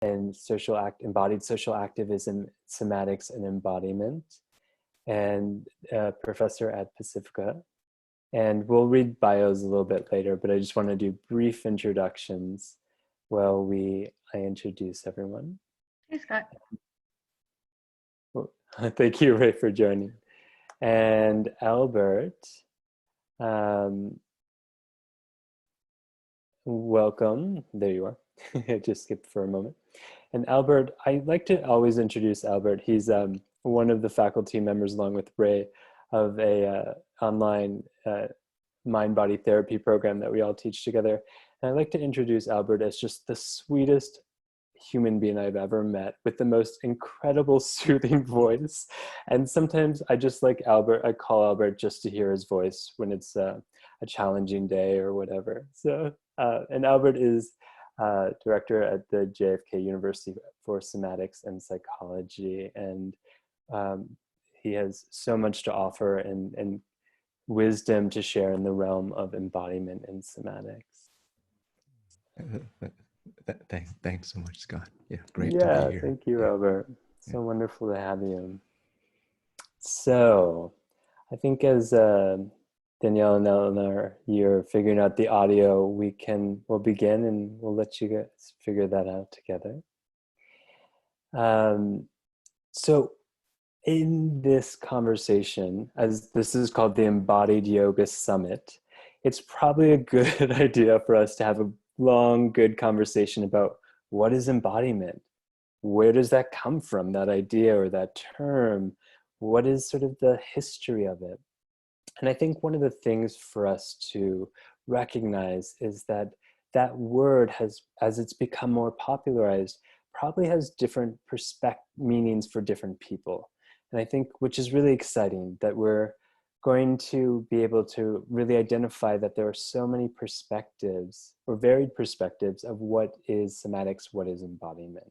in embodied social activism, somatics, and embodiment, and professor at Pacifica. And we'll read bios a little bit later, but I just want to do brief introductions while I introduce everyone. Hey, Scott. Well, thank you, Rae, for joining. And Albert, welcome. There you are. I just skipped for a moment. And Albert, I like to always introduce Albert. He's one of the faculty members, along with Rae, of a online mind-body therapy program that we all teach together. And I like to introduce Albert as just the sweetest human being I've ever met, with the most incredible soothing voice. And sometimes I just like Albert, I call Albert just to hear his voice when it's a challenging day or whatever. So, and Albert is director at the JFK University for Somatics and Psychology. And he has so much to offer and wisdom to share in the realm of embodiment and somatics. Thanks so much, Scott. Yeah, great to be here. Thank you, Albert. So wonderful to have you. So, I think as Danielle and Eleanor, you're figuring out the audio, we'll begin and we'll let you guys figure that out together. So, in this conversation, as this is called the Embodied Yoga Summit, it's probably a good idea for us to have a long, good conversation about what is embodiment? Where does that come from, that idea or that term? What is sort of the history of it? And I think one of the things for us to recognize is that that word has, as it's become more popularized, probably has different meanings for different people. And I think, which is really exciting, that we're going to be able to really identify that there are so many perspectives or varied perspectives of what is somatics, what is embodiment.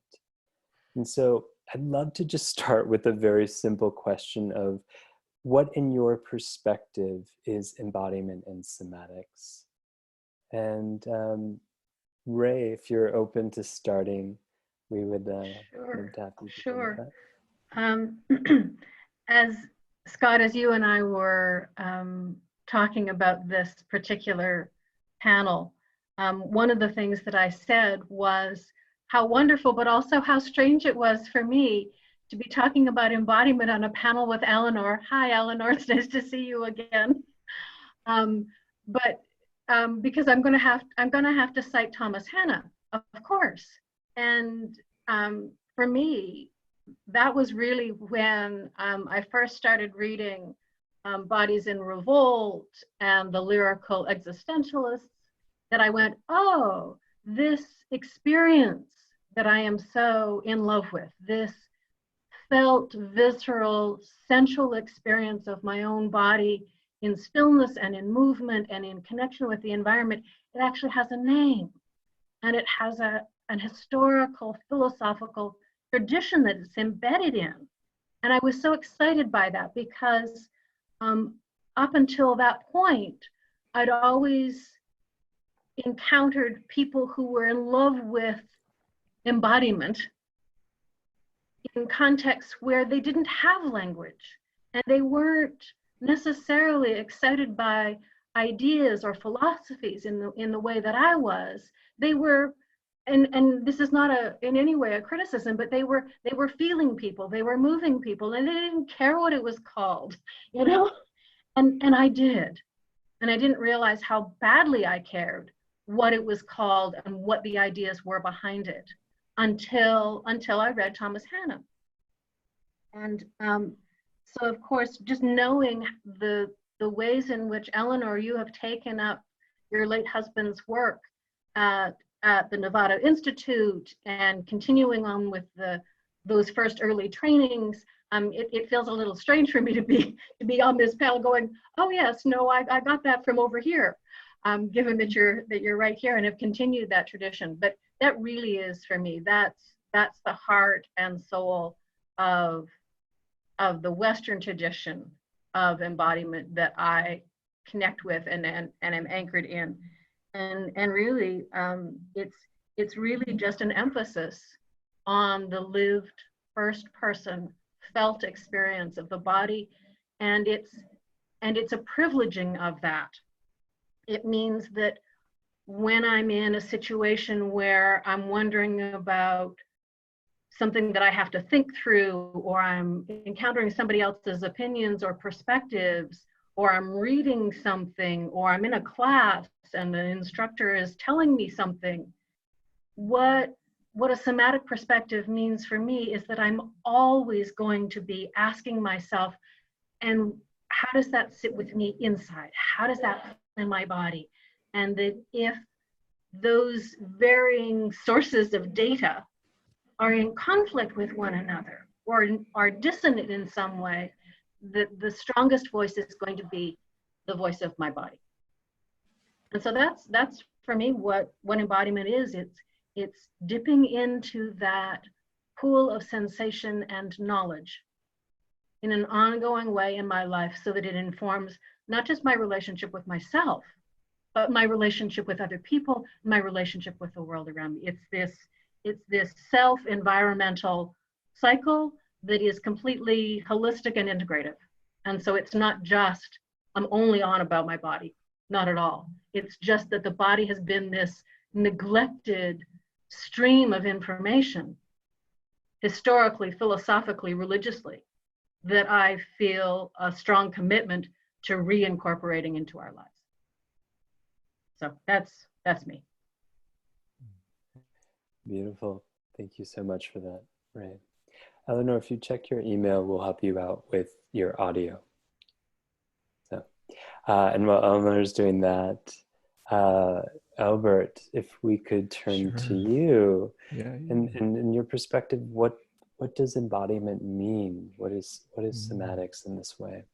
And so I'd love to just start with a very simple question of what in your perspective is embodiment and somatics? And Rae, if you're open to starting, we would Sure. have to Sure. As Scott, as you and I were talking about this particular panel, one of the things that I said was how wonderful, but also how strange it was for me to be talking about embodiment on a panel with Eleanor. Hi, Eleanor, it's nice to see you again. Because I'm going to have to cite Thomas Hanna, of course. And for me, that was really when I first started reading Bodies in Revolt and the lyrical existentialists, that I went, oh, this experience that I am so in love with, this felt, visceral, sensual experience of my own body in stillness and in movement and in connection with the environment, it actually has a name. And it has an historical, philosophical tradition that it's embedded in. And I was so excited by that because up until that point, I'd always encountered people who were in love with embodiment in contexts where they didn't have language and they weren't necessarily excited by ideas or philosophies in the way that I was. They were, and this is not in any way a criticism, but they were feeling people, they were moving people, and they didn't care what it was called, you know? And I did. And I didn't realize how badly I cared what it was called and what the ideas were behind it until I read Thomas Hanna. And so of course, just knowing the ways in which, Eleanor, you have taken up your late husband's work at the Nevada Institute and continuing on with those first early trainings, it feels a little strange for me to be on this panel going, oh yes, no, I got that from over here, given that you're right here and have continued that tradition. But that really is, for me, that's the heart and soul of the Western tradition of embodiment that I connect with and am anchored in. And really, it's really just an emphasis on the lived first person felt experience of the body, and it's a privileging of that. It means that when I'm in a situation where I'm wondering about something that I have to think through, or I'm encountering somebody else's opinions or perspectives, or I'm reading something, or I'm in a class and the instructor is telling me something, what a somatic perspective means for me is that I'm always going to be asking myself, and how does that sit with me inside? How does that feel in my body? And that if those varying sources of data are in conflict with one another or are dissonant in some way, the strongest voice is going to be the voice of my body. And so that's for me what embodiment is. It's dipping into that pool of sensation and knowledge in an ongoing way in my life, so that it informs not just my relationship with myself, but my relationship with other people, my relationship with the world around me. It's this self-environmental cycle that is completely holistic and integrative. And so it's not just, I'm only on about my body, not at all. It's just that the body has been this neglected stream of information, historically, philosophically, religiously, that I feel a strong commitment to reincorporating into our lives. So that's me. Beautiful. Thank you so much for that, Rae. Eleanor, if you check your email, we'll help you out with your audio. So, and while Eleanor's doing that, Albert, if we could turn to you, and in your perspective, what does embodiment mean? What is somatics in this way?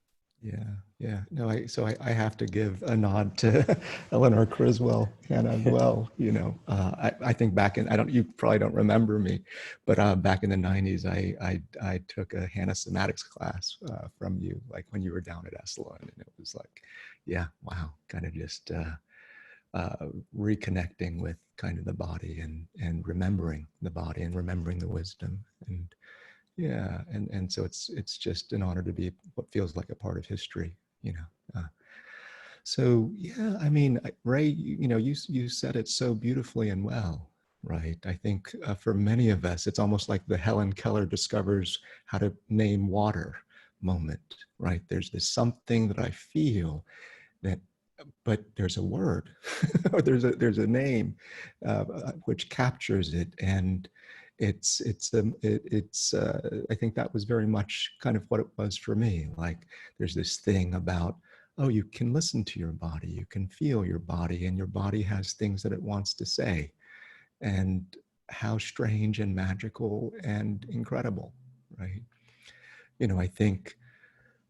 No, I have to give a nod to Eleanor Criswell Hanna as well. You know, I think back in, you probably don't remember me, but back in the 90s, I took a Hanna somatics class from you, like when you were down at Esalen, and it was like, yeah, wow, kind of just reconnecting with kind of the body and remembering the body and remembering the wisdom. And yeah, and so it's just an honor to be what feels like a part of history, you know. So yeah, I mean, Rae, you said it so beautifully and well, right? I think for many of us, it's almost like the Helen Keller discovers how to name water moment, right? There's this something that I feel that, but there's a word or there's a name which captures it. And it's I think that was very much kind of what it was for me. Like there's this thing about, oh, you can listen to your body, you can feel your body, and your body has things that it wants to say. And how strange and magical and incredible, right? You know, I think,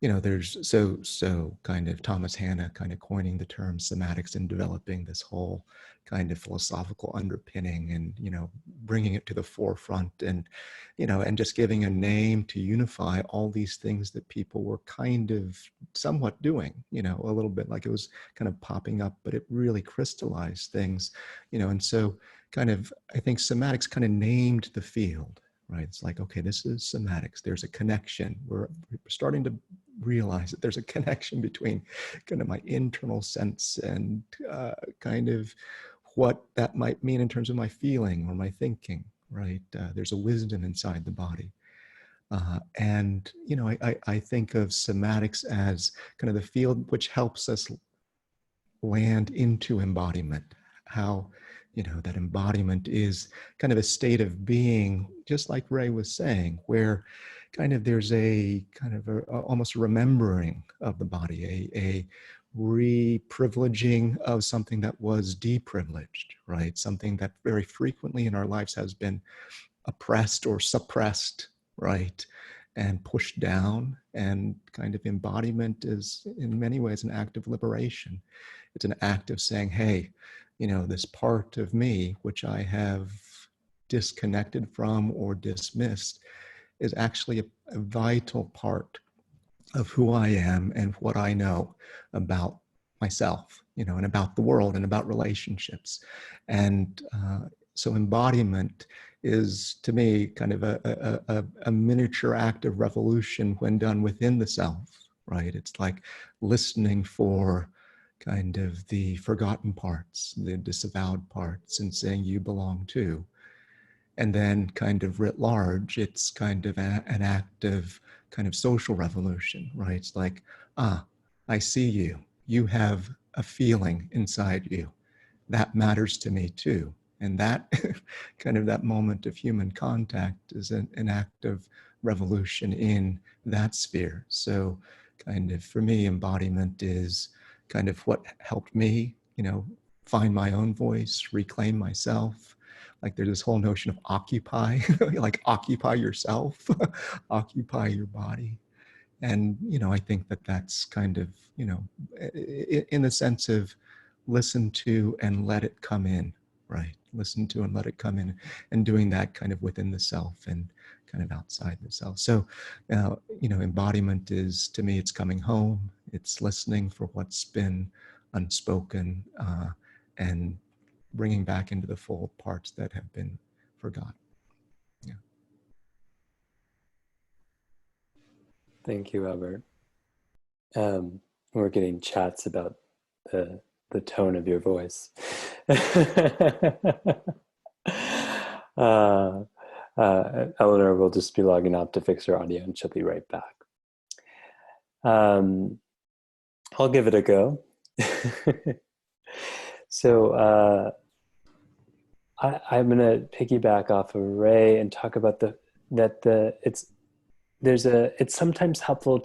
you know, there's so kind of Thomas Hanna kind of coining the term somatics and developing this whole kind of philosophical underpinning and, you know, bringing it to the forefront and, you know, and just giving a name to unify all these things that people were kind of somewhat doing, you know, a little bit like it was kind of popping up, but it really crystallized things, you know, and so kind of, I think somatics kind of named the field. Right. It's like, okay, this is somatics. There's a connection. We're starting to realize that there's a connection between kind of my internal sense and kind of what that might mean in terms of my feeling or my thinking, right? There's a wisdom inside the body. And, you know, I think of somatics as kind of the field which helps us land into embodiment, how, you know, that embodiment is kind of a state of being, just like Rae was saying, where kind of there's a kind of almost remembering of the body, a re-privileging of something that was deprivileged, right? Something that very frequently in our lives has been oppressed or suppressed, right? And pushed down. And kind of embodiment is in many ways an act of liberation. It's an act of saying, hey, you know, this part of me, which I have disconnected from or dismissed, is actually a vital part of who I am and what I know about myself, you know, and about the world and about relationships. And so embodiment is to me kind of a miniature act of revolution when done within the self, right? It's like listening for kind of the forgotten parts, the disavowed parts, and saying you belong too. And then kind of writ large, it's kind of an act of kind of social revolution, right? It's like, I see you. You have a feeling inside you. That matters to me too. And that kind of that moment of human contact is an act of revolution in that sphere. So kind of for me, embodiment is kind of what helped me, find my own voice, reclaim myself. Like there's this whole notion of occupy, like occupy yourself, occupy your body. And, I think that that's kind of, in the sense of listen to and let it come in, right? Listen to and let it come in, and doing that kind of within the self and kind of outside the self. So, embodiment is, to me, it's coming home. It's listening for what's been unspoken, and bringing back into the fold parts that have been forgotten. Yeah. Thank you, Albert. We're getting chats about the tone of your voice. Eleanor will just be logging out to fix her audio, and she'll be right back. I'll give it a go. So I'm going to piggyback off of Rae and talk about it's sometimes helpful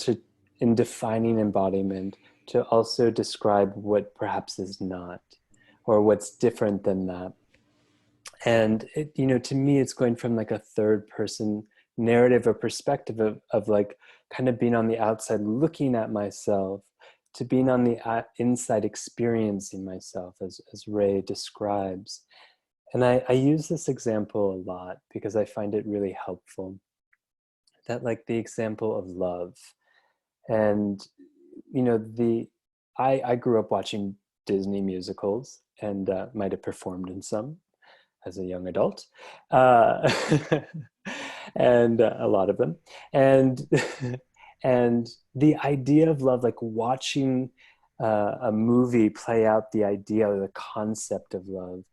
in defining embodiment to also describe what perhaps is not, or what's different than that. And to me, it's going from like a third person narrative or perspective of like kind of being on the outside looking at myself, to being on the inside experiencing myself, as Rae describes. And I use this example a lot because I find it really helpful. That like the example of love. And I grew up watching Disney musicals, and might have performed in some as a young adult, and a lot of them. And and the idea of love, like watching a movie play out the idea or the concept of love,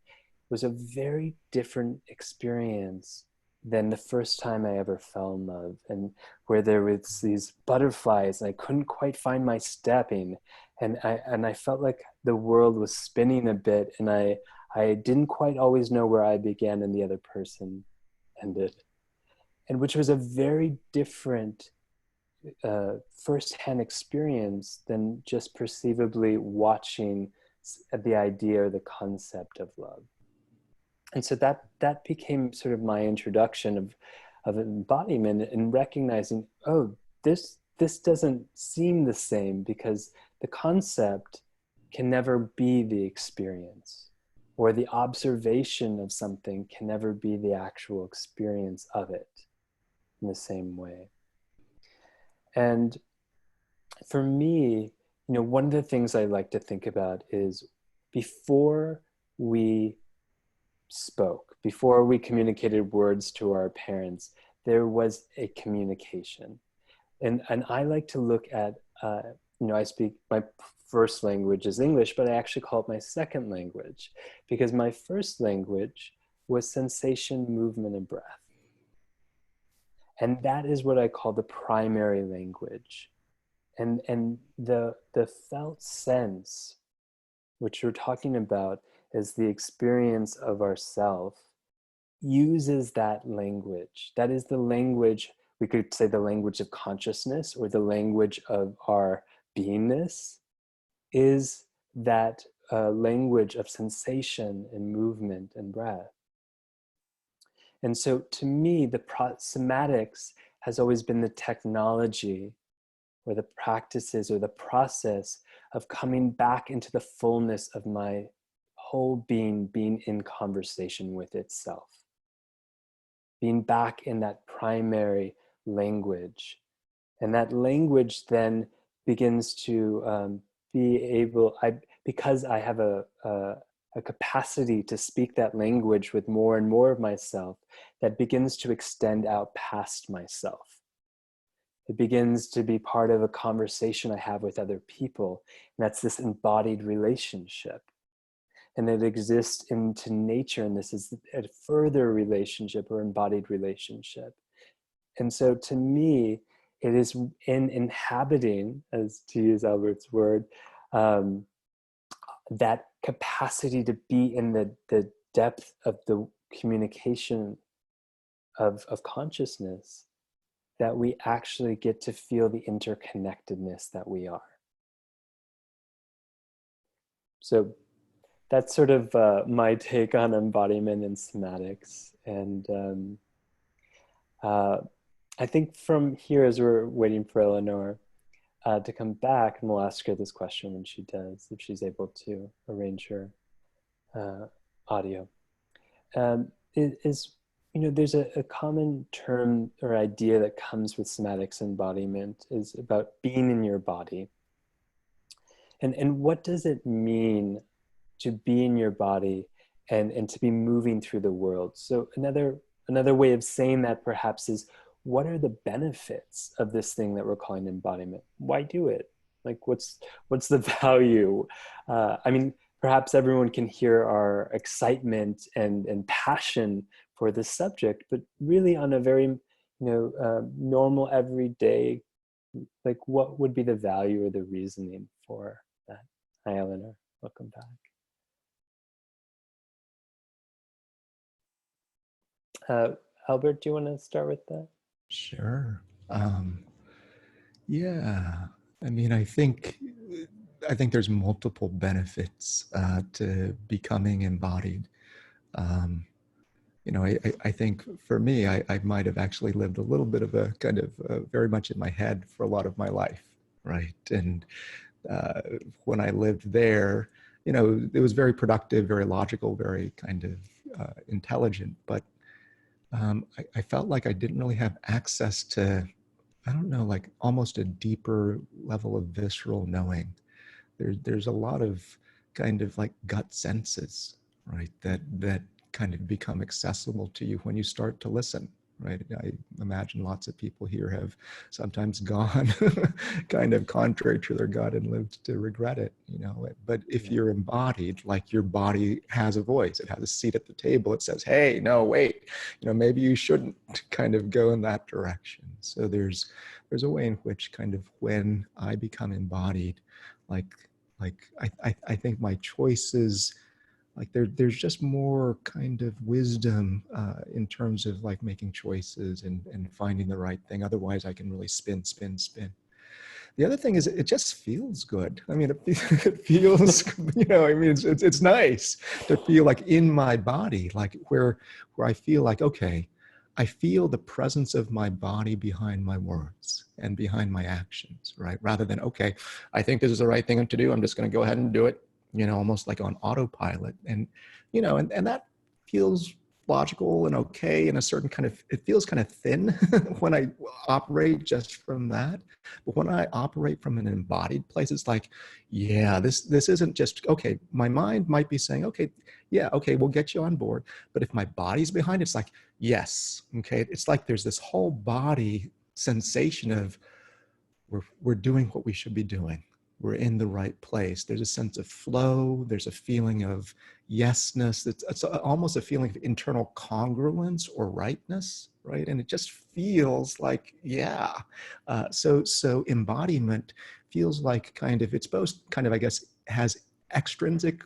was a very different experience than the first time I ever fell in love, and where there was these butterflies and I couldn't quite find my stepping, and I felt like the world was spinning a bit, and I didn't quite always know where I began and the other person ended, and which was a very different first-hand experience than just perceivably watching the idea or the concept of love. And so that became sort of my introduction of embodiment, and recognizing, oh, this doesn't seem the same, because the concept can never be the experience, or the observation of something can never be the actual experience of it in the same way. And for me, one of the things I like to think about is, before we spoke, before we communicated words to our parents, there was a communication. And I like to look at, I speak, my first language is English, but I actually call it my second language, because my first language was sensation, movement, and breath. And that is what I call the primary language. And the felt sense, which you're talking about, is the experience of ourself, uses that language. That is the language, we could say the language of consciousness, or the language of our beingness, is that language of sensation and movement and breath. And so to me, the somatics has always been the technology, or the practices, or the process of coming back into the fullness of my whole being in conversation with itself. Being back in that primary language. And that language then begins to be able, because I have a a capacity to speak that language with more and more of myself that begins to extend out past myself. It begins to be part of a conversation I have with other people. And that's this embodied relationship. And it exists into nature. And this is a further relationship or embodied relationship. And so to me, it is in inhabiting, as to use Albert's word, that capacity to be in the depth of the communication of consciousness, that we actually get to feel the interconnectedness that we are. So that's sort of my take on embodiment and somatics. And I think from here, as we're waiting for Eleanor to come back, and we'll ask her this question when she does, if she's able to arrange her audio, there's a common term or idea that comes with somatics embodiment is about being in your body. And what does it mean to be in your body and to be moving through the world? So another way of saying that perhaps is, what are the benefits of this thing that we're calling embodiment? Why do it? Like, what's the value? I mean, perhaps everyone can hear our excitement and passion for this subject, but really on a very, normal, everyday, like, what would be the value or the reasoning for that? Hi, Eleanor. Welcome back. Albert, do you want to start with that? Sure. Yeah. I mean, I think there's multiple benefits to becoming embodied. I think for me, I might have actually lived a little bit of a kind of very much in my head for a lot of my life, right? And when I lived there, it was very productive, very logical, very kind of intelligent, but I felt like I didn't really have access to, I don't know, like almost a deeper level of visceral knowing. There's a lot of kind of like gut senses, right? That kind of become accessible to you when you start to listen, right? I imagine lots of people here have sometimes gone kind of contrary to their gut and lived to regret it, But if you're embodied, like your body has a voice, it has a seat at the table, it says, hey, no, wait, maybe you shouldn't kind of go in that direction. So there's a way in which kind of when I become embodied, I think my choices, like there's just more kind of wisdom in terms of like making choices and finding the right thing. Otherwise I can really spin. The other thing is it just feels good. I mean, it feels, it's nice to feel like in my body, like where I feel like, okay, I feel the presence of my body behind my words and behind my actions, right? Rather than, okay, I think this is the right thing to do, I'm just going to go ahead and do it, almost like on autopilot. And, and that feels logical and okay in a certain kind of, it feels kind of thin when I operate just from that. But when I operate from an embodied place, it's like, yeah, this isn't just, okay, my mind might be saying, okay, yeah, okay, we'll get you on board. But if my body's behind, it's like, yes, okay. It's like there's this whole body sensation of we're doing what we should be doing. We're in the right place. There's a sense of flow. There's a feeling of yesness. It's almost a feeling of internal congruence or rightness, right? And it just feels like, yeah. So embodiment feels like kind of, it's both kind of, I guess, has intrinsic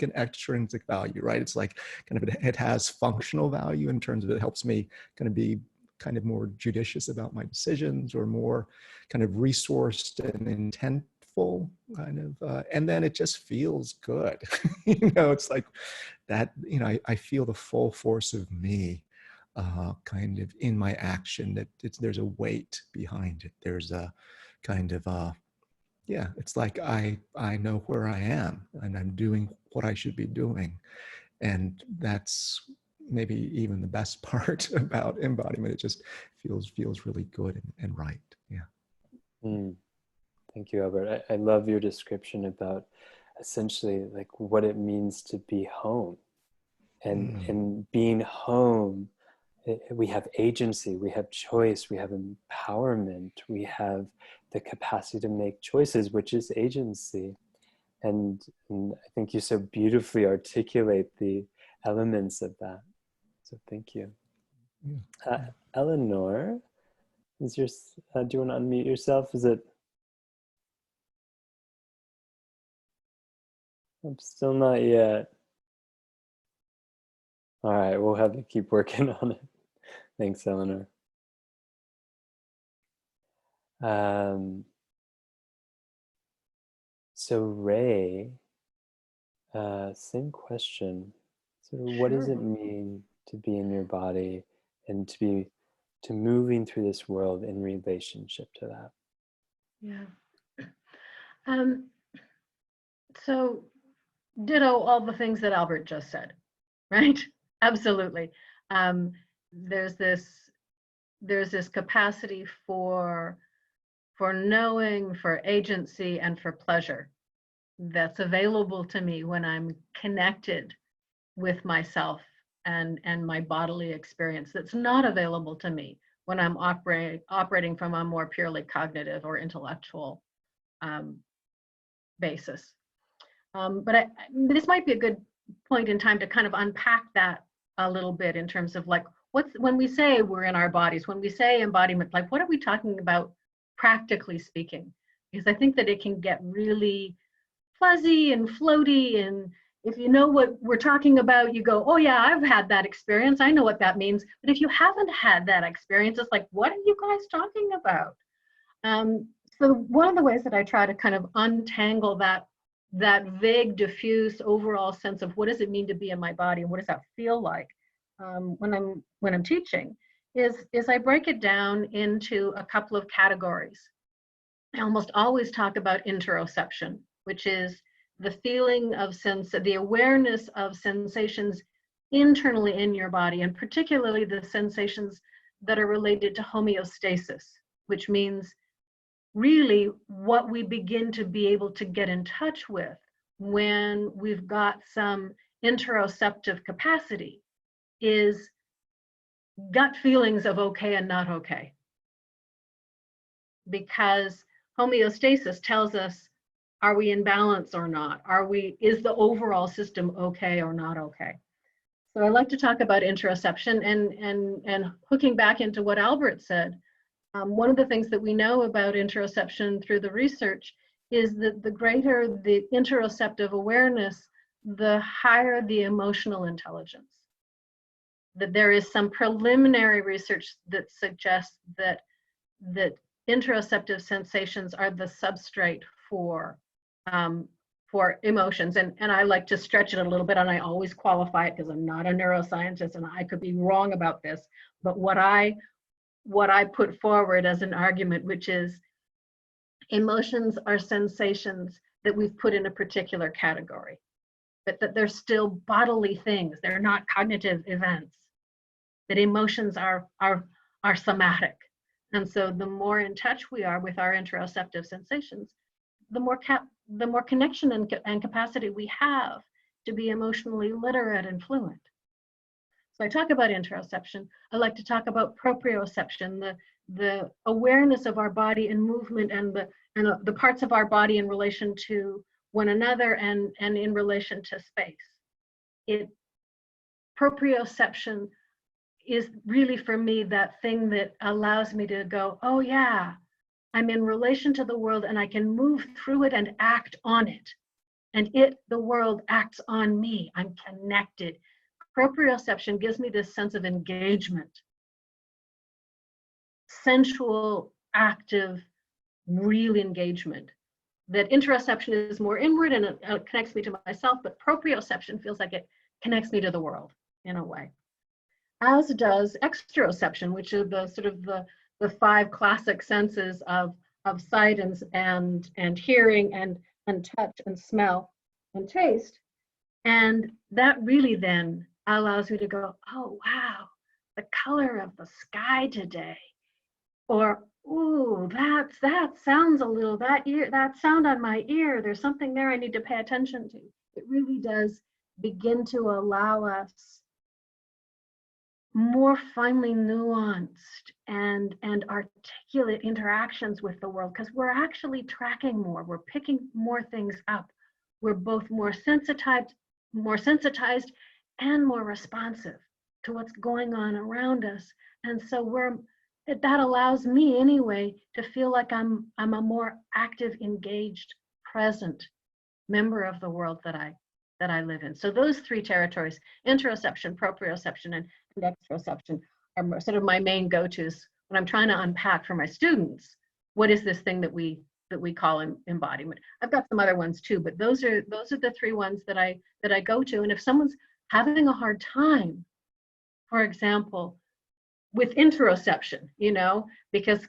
and extrinsic value, right? It's like kind of, it has functional value in terms of it helps me kind of be kind of more judicious about my decisions or more kind of resourced and intentful kind of, and then it just feels good. It's like that, I feel the full force of me kind of in my action, that there's a weight behind it. There's a kind of, yeah, it's like I know where I am and I'm doing what I should be doing. And that's maybe even the best part about embodiment. It just feels really good and right. Yeah. Thank you, Albert. I love your description about essentially like what it means to be home. And being home, we have agency, we have choice, we have empowerment, we have the capacity to make choices, which is agency. And I think you so beautifully articulate the elements of that. So thank you. Eleanor, is your, do you want to unmute yourself? Is it? I'm still not yet. All right, we'll have to keep working on it. Thanks, Eleanor. So Rae, same question. So what does it mean to be in your body and to moving through this world in relationship to that? Yeah. So ditto all the things that Albert just said, right? Absolutely. There's this capacity for knowing, for agency, and for pleasure that's available to me when I'm connected with myself and my bodily experience, that's not available to me when I'm operating from a more purely cognitive or intellectual basis. But this might be a good point in time to kind of unpack that a little bit in terms of like, when we say we're in our bodies, when we say embodiment, like what are we talking about practically speaking? Because I think that it can get really fuzzy and floaty, and if you know what we're talking about, you go, oh yeah, I've had that experience, I know what that means. But if you haven't had that experience, it's like, what are you guys talking about? So one of the ways that I try to kind of untangle that vague, diffuse overall sense of what does it mean to be in my body and what does that feel like when I'm teaching is I break it down into a couple of categories. I almost always talk about interoception, which is the feeling of the awareness of sensations internally in your body, and particularly the sensations that are related to homeostasis, which means really what we begin to be able to get in touch with when we've got some interoceptive capacity is gut feelings of okay and not okay. Because homeostasis tells us, are we in balance or not? Is the overall system okay or not okay? So I like to talk about interoception and hooking back into what Albert said. One of the things that we know about interoception through the research is that the greater the interoceptive awareness, the higher the emotional intelligence. That there is some preliminary research that suggests that interoceptive sensations are the substrate for emotions. And I like to stretch it a little bit, and I always qualify it because I'm not a neuroscientist and I could be wrong about this. But what I put forward as an argument, which is emotions are sensations that we've put in a particular category, but that they're still bodily things. They're not cognitive events. That emotions are somatic. And so the more in touch we are with our interoceptive sensations, the more connection and capacity we have to be emotionally literate and fluent. So I talk about interoception. I like to talk about proprioception, the awareness of our body and movement and the parts of our body in relation to one another and in relation to space. Proprioception is really for me that thing that allows me to go, oh yeah, I'm in relation to the world and I can move through it and act on it. And the world acts on me. I'm connected. Proprioception gives me this sense of engagement. Sensual, active, real engagement. That interoception is more inward and it connects me to myself, but proprioception feels like it connects me to the world in a way. As does exteroception, which is the sort of the five classic senses of sight and hearing and touch and smell and taste. And that really then allows me to go, oh wow, the color of the sky today or ooh, that sounds a little, that sound on my ear, there's something there I need to pay attention to. It really does begin to allow us more finely nuanced and articulate interactions with the world, because we're actually tracking more, we're picking more things up, we're both more sensitized and more responsive to what's going on around us. And so that allows me anyway to feel like I'm a more active, engaged, present member of the world that I live in. So those three territories, interoception, proprioception, and exteroception, are sort of my main go-tos when I'm trying to unpack for my students what is this thing that we call embodiment. I've got some other ones too, but those are the three ones that I go to. And if someone's having a hard time, for example, with interoception, because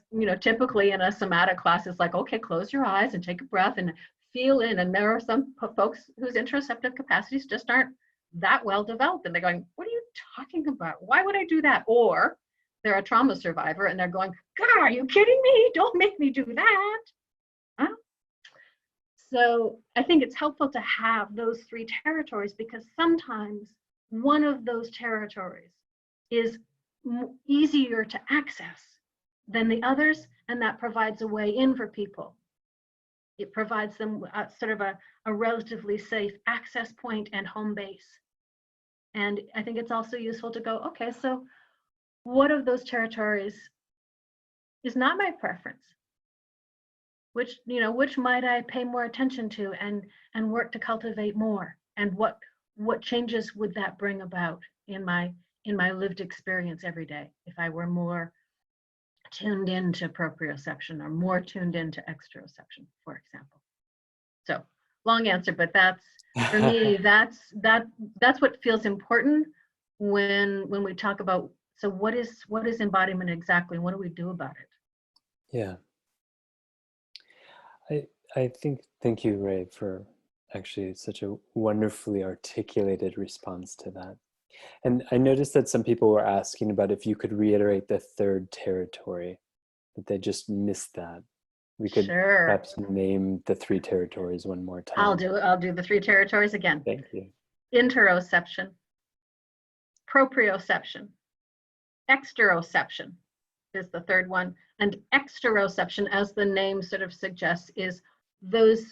typically in a somatic class it's like, okay, close your eyes and take a breath and feel in. And there are some folks whose interoceptive capacities just aren't that well developed, and they're going, what are you talking about? Why would I do that? Or they're a trauma survivor and they're going, God, are you kidding me? Don't make me do that. Huh? So I think it's helpful to have those three territories, because sometimes one of those territories is easier to access than the others, and that provides a way in for people. It provides them sort of a relatively safe access point and home base. And I think it's also useful to go, okay, so what of those territories is not my preference? Which might I pay more attention to and work to cultivate more? And what changes would that bring about in my lived experience every day if I were more tuned into proprioception or more tuned into exteroception, for example? So long answer, but that's, for me, that's what feels important when we talk about, so what is embodiment exactly, and what do we do about it? Yeah. I think, thank you, Rae, for actually such a wonderfully articulated response to that. And I noticed that some people were asking about if you could reiterate the third territory, that they just missed that. We could perhaps name the three territories one more time. I'll do the three territories again. Thank you. Interoception, proprioception, exteroception is the third one. And exteroception, as the name sort of suggests, is those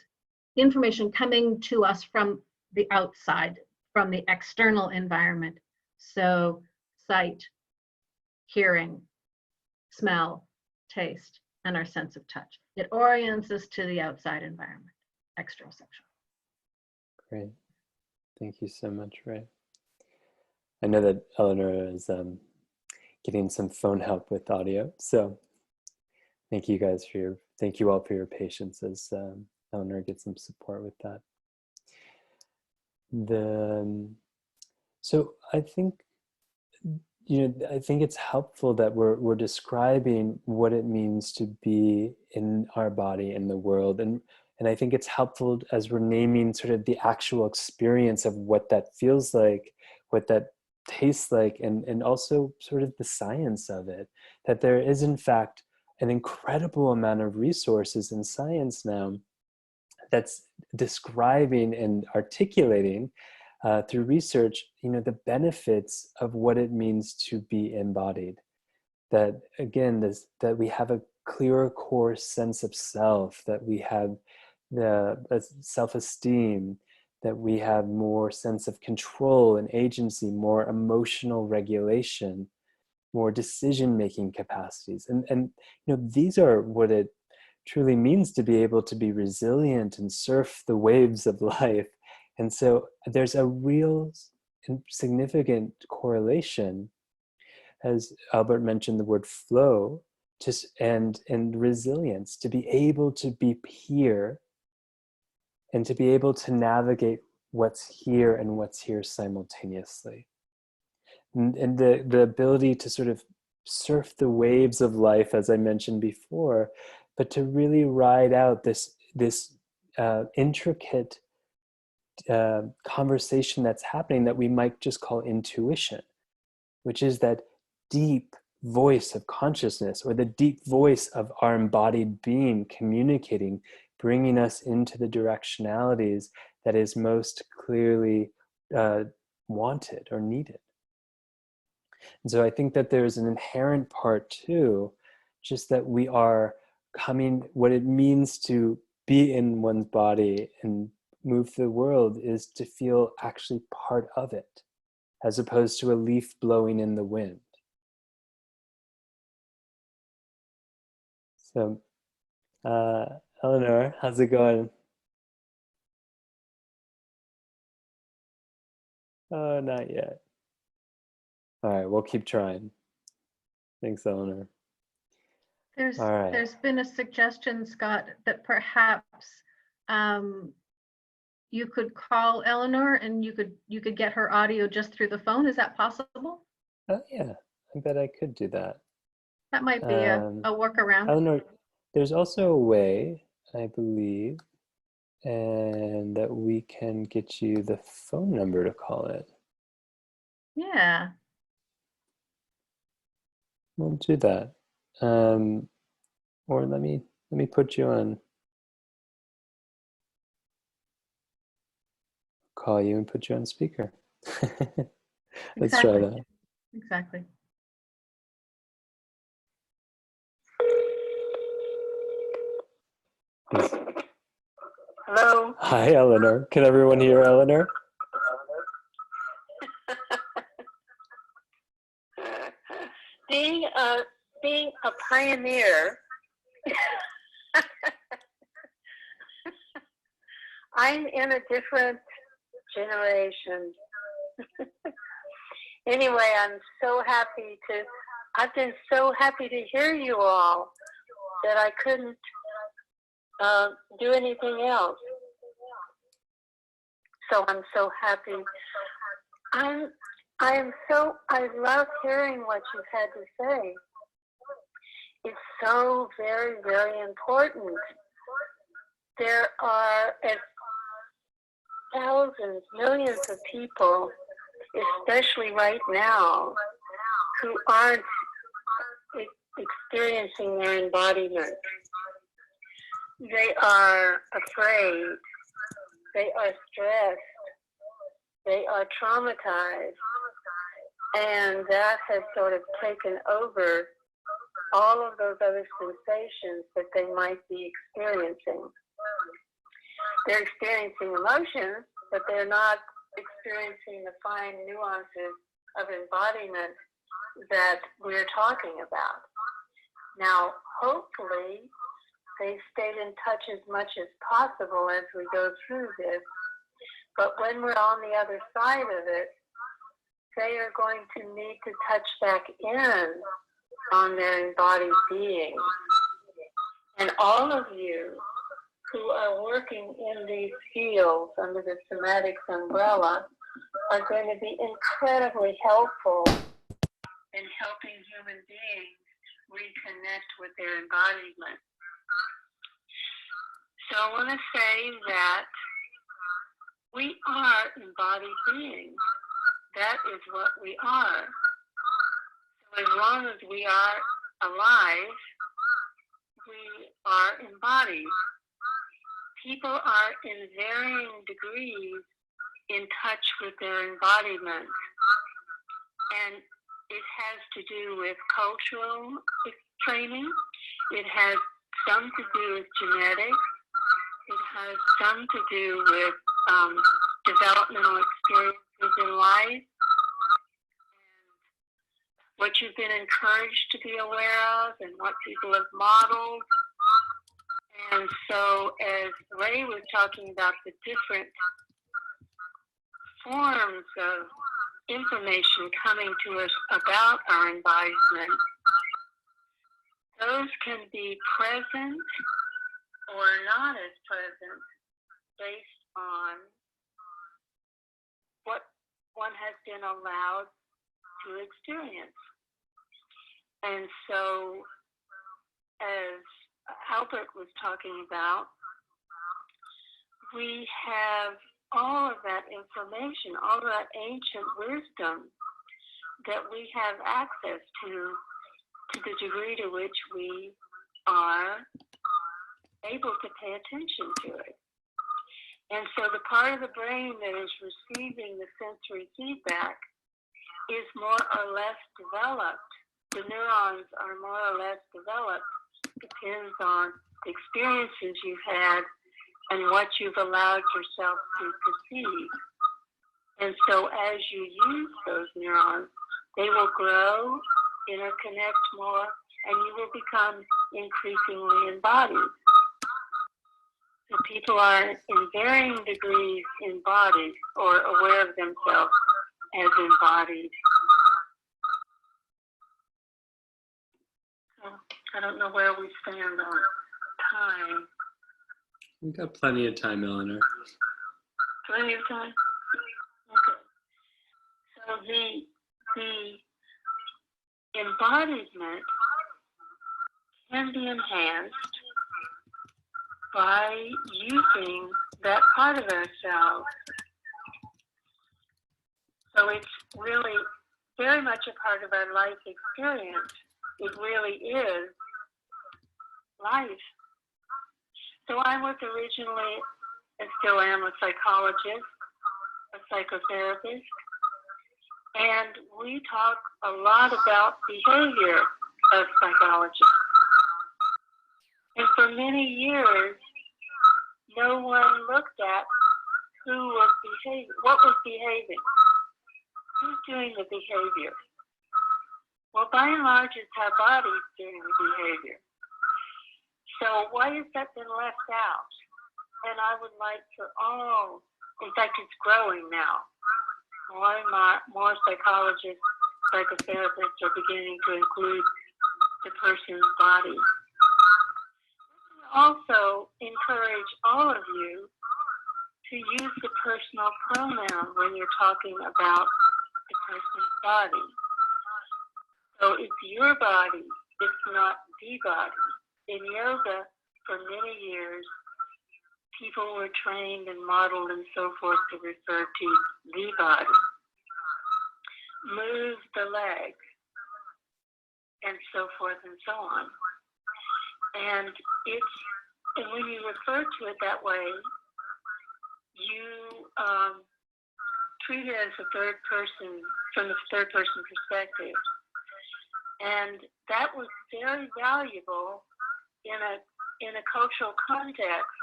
information coming to us from the outside, from the external environment. So sight, hearing, smell, taste, and our sense of touch. It orients us to the outside environment, exteroception. Great. Thank you so much, Rae. I know that Eleanor is getting some phone help with audio, so thank you all for your patience as Eleanor gets some support with that. So I think it's helpful that we're describing what it means to be in our body in the world, and I think it's helpful as we're naming sort of the actual experience of what that feels like, what that tastes like, and also sort of the science of it, that there is in fact an incredible amount of resources in science now that's describing and articulating through research, the benefits of what it means to be embodied. That again, that we have a clearer core sense of self, that we have the self-esteem, that we have more sense of control and agency, more emotional regulation, more decision-making capacities. And these are what it truly means to be able to be resilient and surf the waves of life. And so there's a real and significant correlation, as Albert mentioned the word flow, and resilience, to be able to be here and to be able to navigate what's here and what's here simultaneously. And the ability to sort of surf the waves of life, as I mentioned before, but to really ride out this intricate conversation that's happening that we might just call intuition, which is that deep, voice of consciousness, or the deep voice of our embodied being communicating, bringing us into the directionalities that is most clearly wanted or needed. And so I think that there's an inherent part too, just that we are coming, what it means to be in one's body and move through the world is to feel actually part of it, as opposed to a leaf blowing in the wind. So, Eleanor, how's it going? Oh, not yet. All right, we'll keep trying. Thanks, Eleanor. All right. There's been a suggestion, Scott, that perhaps you could call Eleanor and you could get her audio just through the phone. Is that possible? Oh yeah, I bet I could do that. That might be a workaround. Eleanor, there's also a way, I believe, and that we can get you the phone number to call it. Yeah. We'll do that. Or let me put you on. Call you and put you on speaker. Let's try that. Exactly. Hello. Hi, Eleanor. Can everyone hear Eleanor? Being a pioneer, I'm in a different generation. Anyway, I've been so happy to hear you all that I couldn't do anything else. So I'm so happy. I love hearing what you've had to say. It's so very, very important. There are thousands, millions of people, especially right now, who aren't experiencing their embodiment. They are afraid, they are stressed, they are traumatized, and that has sort of taken over all of those other sensations that they might be experiencing. They're experiencing emotions, but they're not experiencing the fine nuances of embodiment that we're talking about. Now, hopefully, they stayed in touch as much as possible as we go through this. But when we're on the other side of it, they are going to need to touch back in on their embodied being. And all of you who are working in these fields under the somatics umbrella are going to be incredibly helpful in helping human beings reconnect with their embodiment. So I want to say that we are embodied beings. That is what we are. So as long as we are alive, we are embodied. People are in varying degrees in touch with their embodiment. And it has to do with cultural training. It has some to do with genetics. It has some to do with developmental experiences in life, and what you've been encouraged to be aware of and what people have modeled. And so as Rae was talking about the different forms of information coming to us about our embodiment, those can be present or not as present based on what one has been allowed to experience. And so, as Albert was talking about, we have all of that information, all of that ancient wisdom that we have access to to the degree to which we are able to pay attention to it. And so the part of the brain that is receiving the sensory feedback is more or less developed. The neurons are more or less developed. Depends on the experiences you've had and what you've allowed yourself to perceive. And so as you use those neurons, they will grow, interconnect more, and you will become increasingly embodied. So people are in varying degrees embodied or aware of themselves as embodied. So I don't know where we stand on time. We've got plenty of time, Eleanor. Plenty of time? Okay. So the embodiment can be enhanced by using that part of ourselves. So it's really very much a part of our life experience. It really is life. So I was originally, and still am, a psychologist, a psychotherapist, and we talk a lot about behavior of psychology. And for many years, no one looked at who was behaving, what was behaving, who's doing the behavior. Well, by and large, it's our bodies doing the behavior. So why has that been left out? And I would like for all, in fact, it's growing now. More and more psychologists, psychotherapists are beginning to include the person's body. Also encourage all of you to use the personal pronoun when you're talking about the person's body. So it's your body, it's not the body. In yoga, for many years, people were trained and modeled and so forth to refer to the body. Move the leg, and so forth and so on. And when you refer to it that way, you treat it as a third person, from the third person perspective. And that was very valuable in a cultural context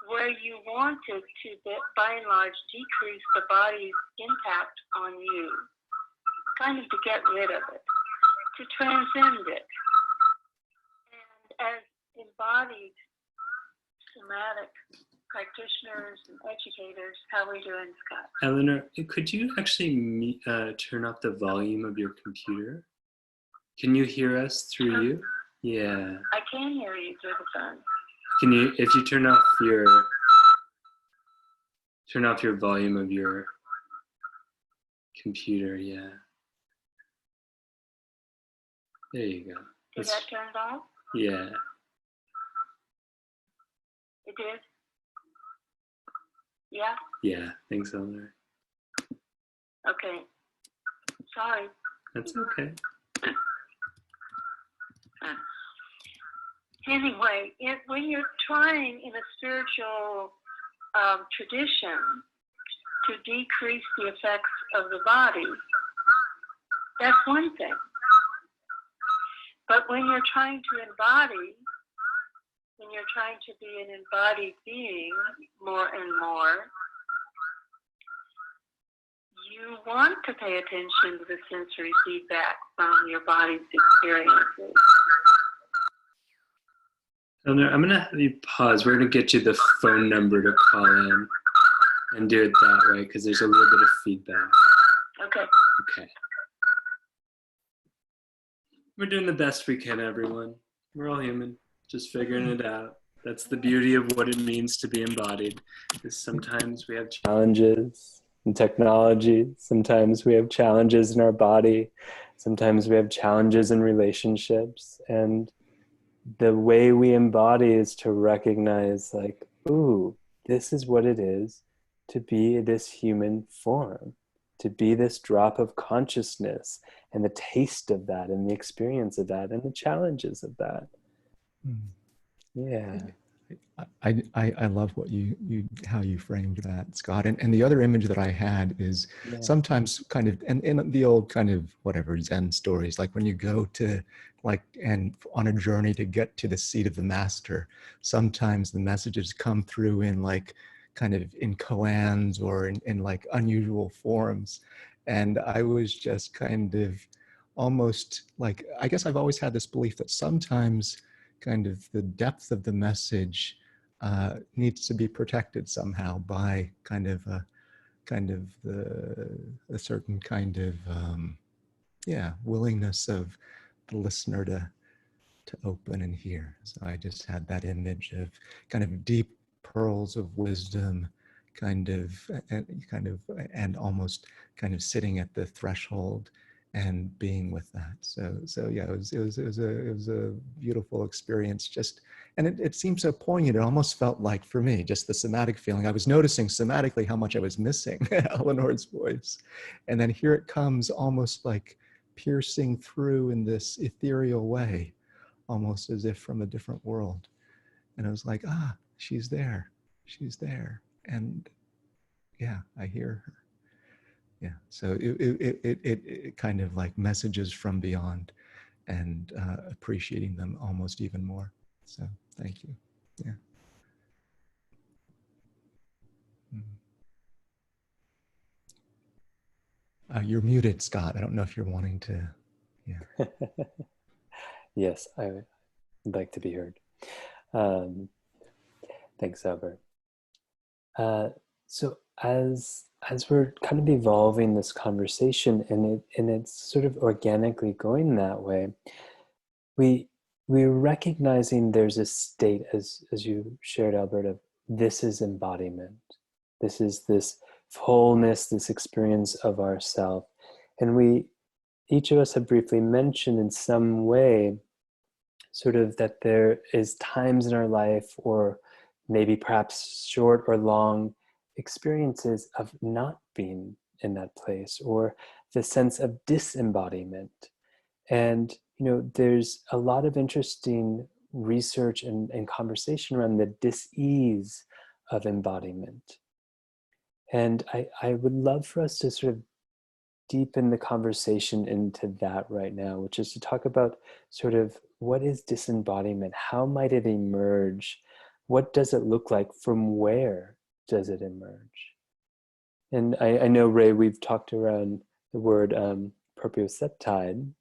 where you wanted to, by and large, decrease the body's impact on you, kind of to get rid of it, to transcend it. And as embodied somatic practitioners and educators, how are we doing, Scott? Eleanor, could you actually turn up the volume of your computer? Can you hear us through you? Yeah. I can hear you through the phone. Can you, if you turn off your volume of your computer, yeah. There you go. Did that turn off? Yeah. It did? Yeah? Yeah, thanks, Eleanor. Okay. Sorry. That's okay. Anyway, when you're trying in a spiritual tradition to decrease the effects of the body, that's one thing. But when you're trying to embody, when you're trying to be an embodied being more and more, you want to pay attention to the sensory feedback from your body's experiences. Eleanor, I'm going to have you pause. We're going to get you the phone number to call in and do it that way because there's a little bit of feedback. Okay. Okay. We're doing the best we can, everyone. We're all human, just figuring it out. That's the beauty of what it means to be embodied, is sometimes we have challenges in technology, sometimes we have challenges in our body, sometimes we have challenges in relationships, and the way we embody is to recognize, like, ooh, this is what it is to be this human form. to be this drop of consciousness, and the taste of that, and the experience of that, and the challenges of that. Yeah. I love what how you framed that, Scott. And the other image that I had is sometimes kind of, and in the old kind of whatever Zen stories, like when you go to and on a journey to get to the seat of the master, sometimes the messages come through in kind of in koans or in like unusual forms. And I was just kind of almost like, I guess I've always had this belief that sometimes kind of the depth of the message needs to be protected somehow by kind of a certain kind of willingness of the listener to open and hear. So I just had that image of kind of deep pearls of wisdom, and almost kind of sitting at the threshold and being with that. So yeah, it was a beautiful experience. Just, and it seemed so poignant. It almost felt like, for me, just the somatic feeling. I was noticing somatically how much I was missing Eleanor's voice, and then here it comes, almost like piercing through in this ethereal way, almost as if from a different world. And I was like, she's there, and yeah, I hear her. Yeah, so it kind of like messages from beyond, and appreciating them almost even more. So thank you. Yeah. You're muted, Scott. I don't know if you're wanting to. Yeah. Yes, I would like to be heard. Thanks, Albert. So as we're kind of evolving this conversation, and it's sort of organically going that way, we're recognizing there's a state, as you shared, Albert, of this is embodiment. This is this wholeness, this experience of ourself. And each of us have briefly mentioned in some way sort of that there is times in our life, or maybe perhaps short or long experiences of not being in that place, or the sense of disembodiment. And there's a lot of interesting research and conversation around the dis-ease of embodiment. And I would love for us to sort of deepen the conversation into that right now, which is to talk about sort of what is disembodiment? How might it emerge? What does it look like? From where does it emerge? And I know, Rae, we've talked around the word proprioceptide.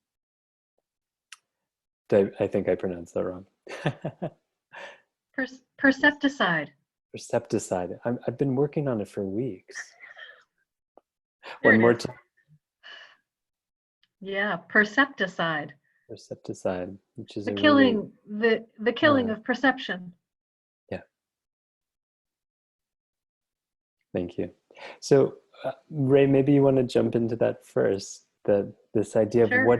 I think I pronounced that wrong. Percepticide. Percepticide. I've been working on it for weeks. There One more is. time. Yeah, percepticide. Percepticide, which is the killing of perception. Yeah. Thank you. So, Rae, maybe you want to jump into that first. This idea of Sure. where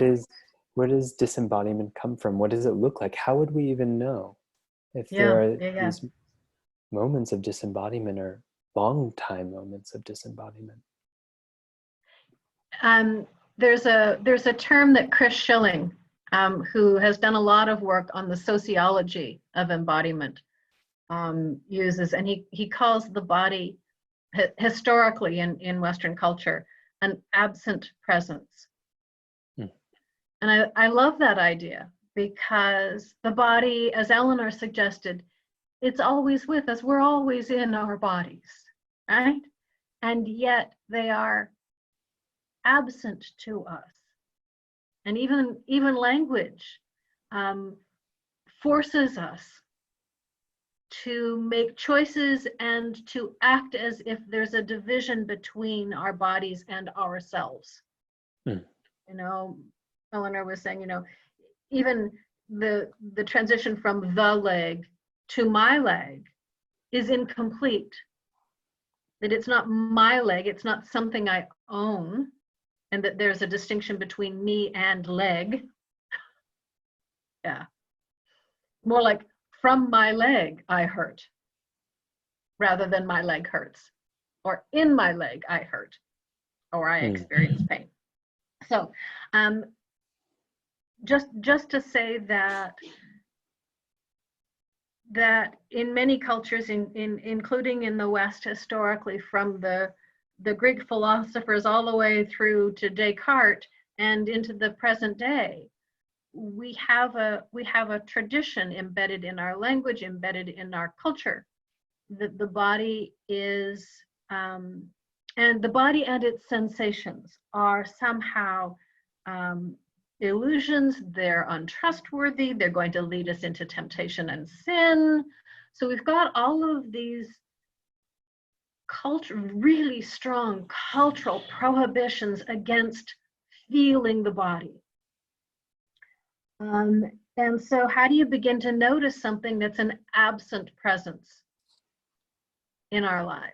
does disembodiment come from? What does it look like? How would we even know if there are these moments of disembodiment, or long time moments of disembodiment? There's a term that Chris Schilling, who has done a lot of work on the sociology of embodiment, uses, and he calls the body historically in Western culture an absent presence. And I love that idea, because the body, as Eleanor suggested, it's always with us. We're always in our bodies, right? And yet they are absent to us. And even language forces us to make choices and to act as if there's a division between our bodies and ourselves. Eleanor was saying, even the transition from the leg to my leg is incomplete. That it's not my leg, it's not something I own, and that there's a distinction between me and leg. Yeah. More like, from my leg I hurt, rather than my leg hurts, or in my leg I hurt. or I experience pain. So just to say that in many cultures, including in the West historically, from the Greek philosophers all the way through to Descartes and into the present day, we have a tradition embedded in our language, embedded in our culture, that the body is, and the body and its sensations are somehow illusions, they're untrustworthy, they're going to lead us into temptation and sin. So we've got all of these really strong cultural prohibitions against feeling the body. And so how do you begin to notice something that's an absent presence in our lives?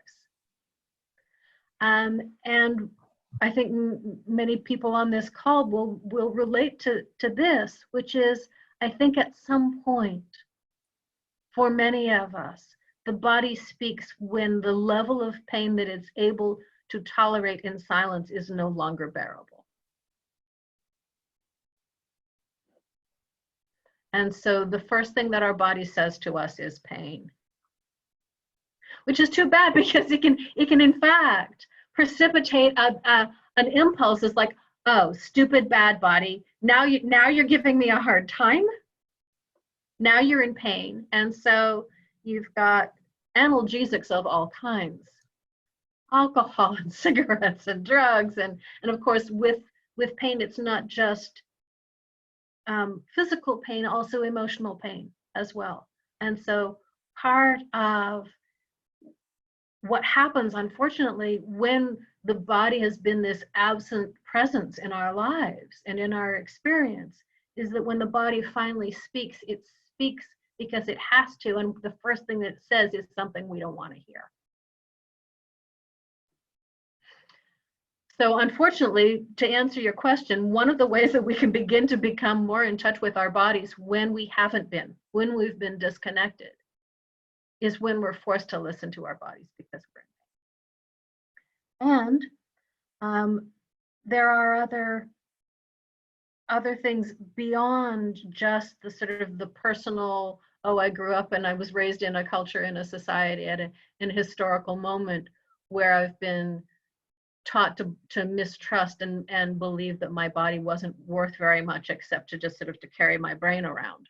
And I think many people on this call will relate to this, which is, I think at some point, for many of us, the body speaks when the level of pain that it's able to tolerate in silence is no longer bearable. And so the first thing that our body says to us is pain, which is too bad, because it can in fact precipitate an impulse. Is like, oh, stupid bad body, now you're giving me a hard time, now you're in pain. And so you've got analgesics of all kinds, alcohol and cigarettes and drugs, and of course with pain, it's not just physical pain, also emotional pain as well. And so part of what happens, unfortunately, when the body has been this absent presence in our lives and in our experience, is that when the body finally speaks, it speaks because it has to, and the first thing that it says is something we don't want to hear. So unfortunately, to answer your question, one of the ways that we can begin to become more in touch with our bodies when we haven't been, when we've been disconnected, is when we're forced to listen to our bodies because we're in pain. And there are other things beyond just the sort of the personal, oh, I grew up and I was raised in a culture, in a society, at an historical moment where I've been taught to mistrust and believe that my body wasn't worth very much except to just sort of to carry my brain around.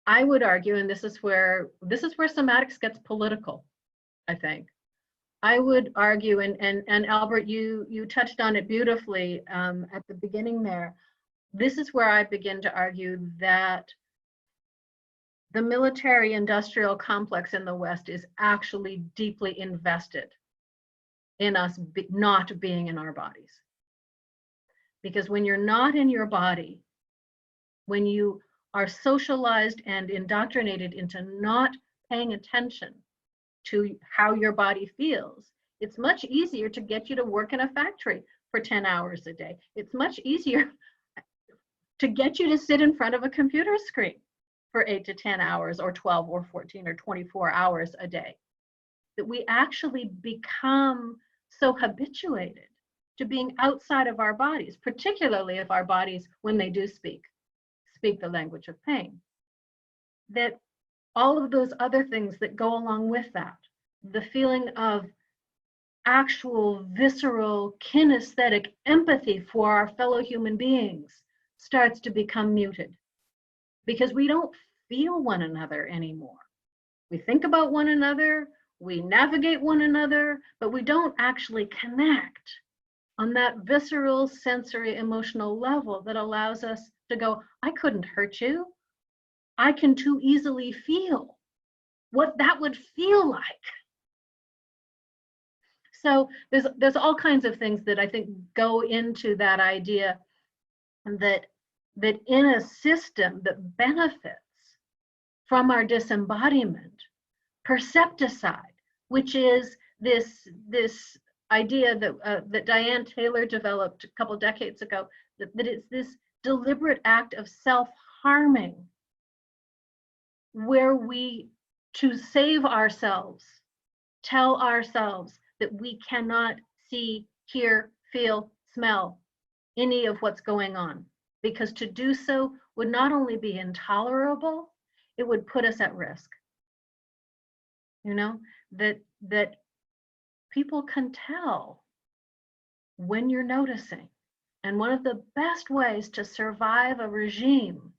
I would argue, and this is where somatics gets political, I think. I would argue, and Albert, you touched on it beautifully at the beginning there. This is where I begin to argue that the military-industrial complex in the West is actually deeply invested in us not being in our bodies. Because when you're not in your body, when you are socialized and indoctrinated into not paying attention to how your body feels, it's much easier to get you to work in a factory for 10 hours a day. It's much easier to get you to sit in front of a computer screen for 8 to 10 hours or 12 or 14 or 24 hours a day. That we actually become so habituated to being outside of our bodies, particularly if our bodies, when they do speak the language of pain, that all of those other things that go along with that, the feeling of actual visceral kinesthetic empathy for our fellow human beings, starts to become muted, because we don't feel one another anymore. We think about one another, we navigate one another, but we don't actually connect on that visceral, sensory, emotional level that allows us to go, I couldn't hurt you. I can too easily feel what that would feel like. So there's all kinds of things that I think go into that idea that in a system that benefits from our disembodiment, percepticide, which is this idea that Diane Taylor developed a couple decades ago, that it's this deliberate act of self-harming, where we, to save ourselves, tell ourselves that we cannot see, hear, feel, smell any of what's going on, because to do so would not only be intolerable, it would put us at risk. You know, that people can tell when you're noticing. And one of the best ways to survive a regime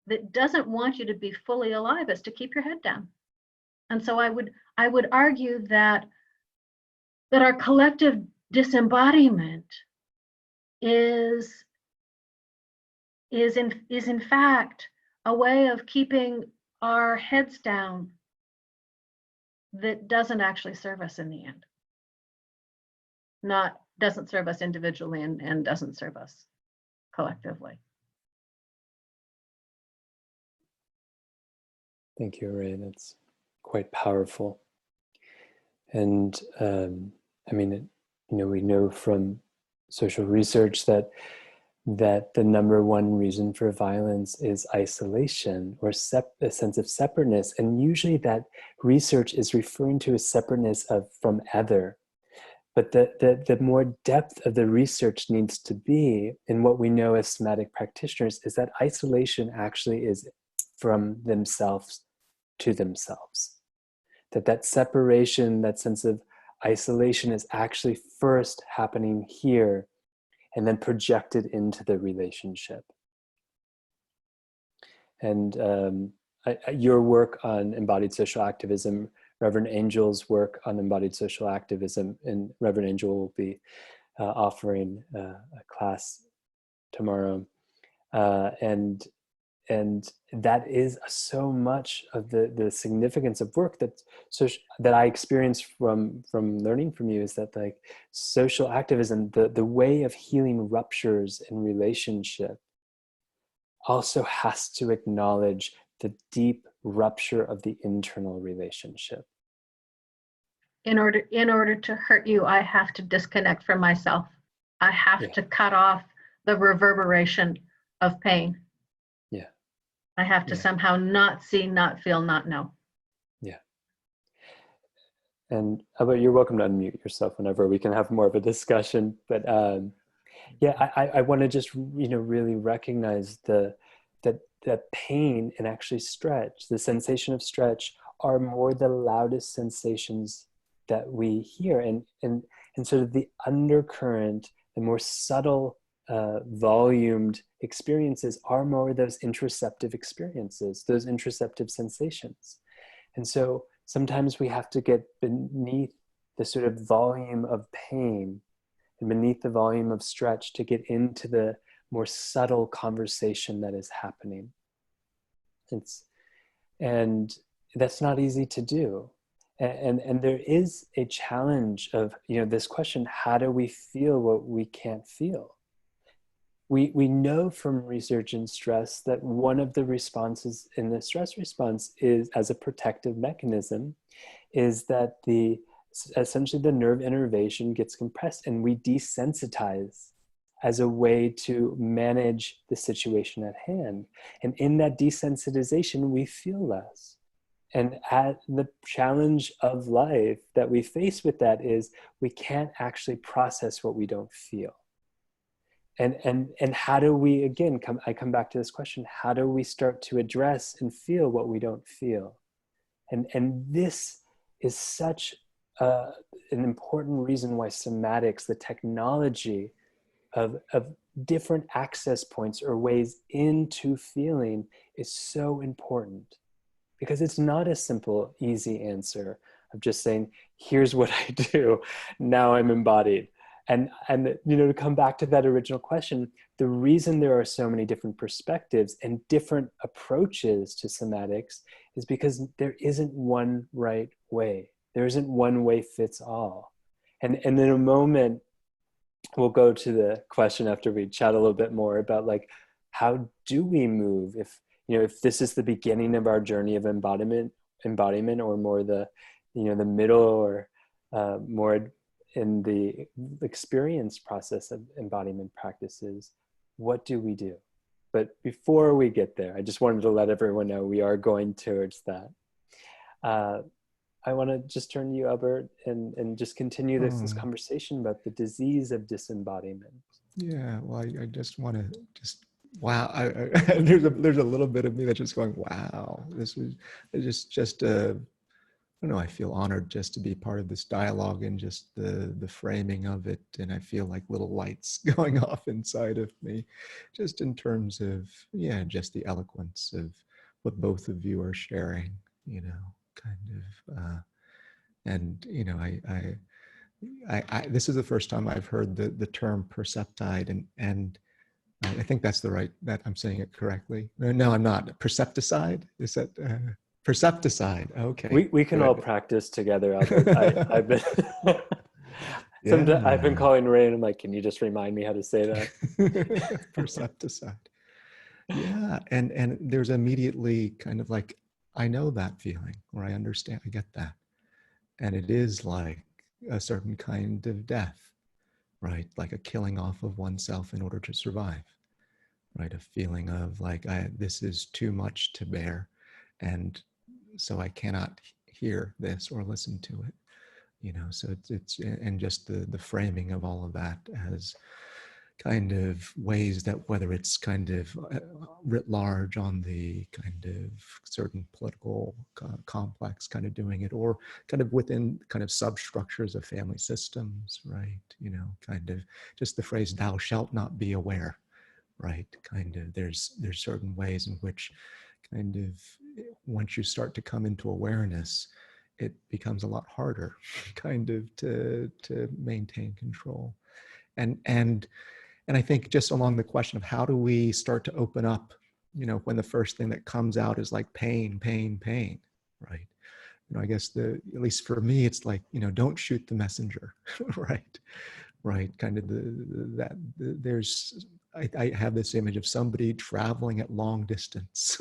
that doesn't want you to be fully alive is to keep your head down. And so I would argue that our collective disembodiment is in fact a way of keeping our heads down that doesn't actually serve us in the end. Doesn't serve us individually and doesn't serve us collectively. Thank you, Rae. That's quite powerful. And I mean, we know from social research that the number one reason for violence is isolation or a sense of separateness. And usually that research is referring to a separateness from other. But the more depth of the research needs to be, in what we know as somatic practitioners, is that isolation actually is from themselves to themselves. That separation, that sense of isolation is actually first happening here and then projected into the relationship. And your work on embodied social activism, Reverend Angel's work on embodied social activism, and Reverend Angel will be offering a class tomorrow. And that is so much of the significance of work that I experienced from learning from you, is that like social activism, the way of healing ruptures in relationship also has to acknowledge the deep rupture of the internal relationship. In order to hurt you, I have to disconnect from myself. I have to cut off the reverberation of pain. Yeah. I have to somehow not see, not feel, not know. Yeah. And Albert, you're welcome to unmute yourself whenever we can have more of a discussion. But I want to just really recognize that pain and actually stretch, the sensation of stretch, are more the loudest sensations that we hear, and sort of the undercurrent, the more subtle volumed experiences are more those interoceptive experiences, those interoceptive sensations. And so sometimes we have to get beneath the sort of volume of pain and beneath the volume of stretch to get into the more subtle conversation that is happening. And that's not easy to do. And there is a challenge of, this question: how do we feel what we can't feel? We know from research in stress that one of the responses in the stress response is, as a protective mechanism, is that essentially the nerve innervation gets compressed and we desensitize as a way to manage the situation at hand. And in that desensitization, we feel less. And the challenge of life that we face with that is we can't actually process what we don't feel. And how do we, again, I come back to this question: how do we start to address and feel what we don't feel? And this is such an important reason why somatics, the technology of different access points or ways into feeling, is so important. Because it's not a simple, easy answer of just saying, here's what I do, now I'm embodied. And to come back to that original question, the reason there are so many different perspectives and different approaches to somatics is because there isn't one right way. There isn't one way fits all. And in a moment, we'll go to the question after we chat a little bit more about, like, how do we move if this is the beginning of our journey of embodiment, or more the middle, or more in the experience process of embodiment practices, what do we do? But before we get there, I just wanted to let everyone know we are going towards that. I want to just turn to you, Albert, and just continue this Oh, conversation about the disease of disembodiment. yeah. Well, I just want to just wow. There's a little bit of me that's just going, wow. This is just I don't know, I feel honored just to be part of this dialogue and just the framing of it. And I feel like little lights going off inside of me, just in terms of, yeah, just the eloquence of what both of you are sharing, you know, kind of, and, you know, this is the first time I've heard the term perceptide, and I think that's that I'm saying it correctly. No, I'm not. Percepticide? Is that, percepticide? Okay, We can all good. practice together, Albert. I've been sometimes I've been Yeah. calling Rae and I'm like, can you just remind me how to say that? Percepticide. Yeah. And there's immediately kind of like, I know that feeling, or I understand, I get that. And it is like a certain kind of death, right? Like a killing off of oneself in order to survive, right? A feeling of like, this is too much to bear. And so I cannot hear this or listen to it, you know. So it's and just the framing of all of that as kind of ways that, whether it's kind of writ large on the kind of certain political complex kind of doing it, or kind of within kind of substructures of family systems, right? You know, kind of just the phrase "thou shalt not be aware," right? Kind of there's certain ways in which kind of once you start to come into awareness, it becomes a lot harder kind of to maintain control. And I think just along the question of how do we start to open up, you know, when the first thing that comes out is like pain, right? You know, I guess at least for me, it's like, you know, don't shoot the messenger, right? Right. Kind of I have this image of somebody traveling at long distance,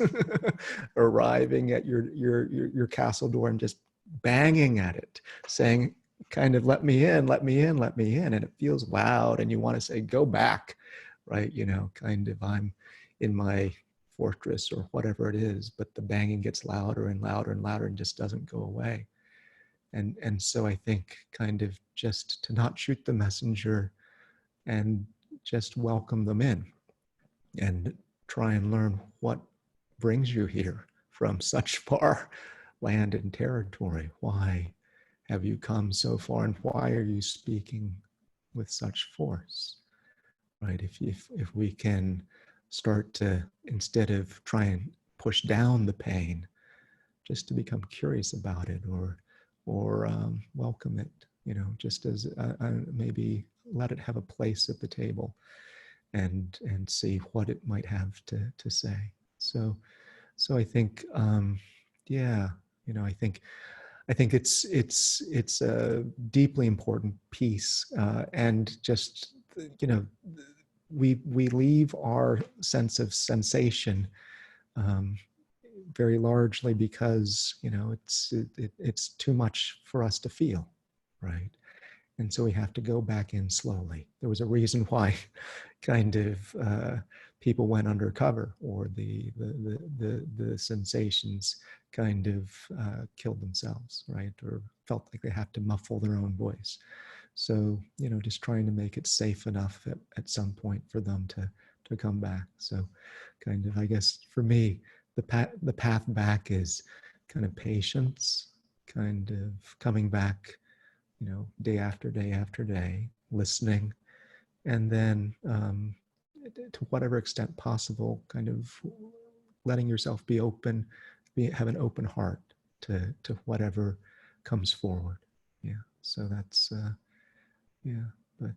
arriving at your castle door and just banging at it, saying, kind of, let me in, let me in, let me in. And it feels loud and you want to say, go back, right? You know, kind of, I'm in my fortress or whatever it is, but the banging gets louder and louder and louder and just doesn't go away. And so I think kind of just to not shoot the messenger and just welcome them in and try and learn what brings you here from such far land and territory. Why have you come so far, and why are you speaking with such force, right? If we can start to, instead of try and push down the pain, just to become curious about it, or welcome it, you know, just as maybe let it have a place at the table, and see what it might have to say. So I think, yeah, you know, I think it's a deeply important piece, and just, you know, we leave our sense of sensation very largely because, you know, it's too much for us to feel, right? And so we have to go back in slowly. There was a reason why kind of people went undercover, or the sensations kind of killed themselves, right? Or felt like they have to muffle their own voice. So, you know, just trying to make it safe enough at some point for them to come back. So kind of, I guess for me, the path back is kind of patience, kind of coming back, you know, day after day after day, listening, and then to whatever extent possible, kind of letting yourself be open, have an open heart to whatever comes forward. Yeah. So that's yeah. But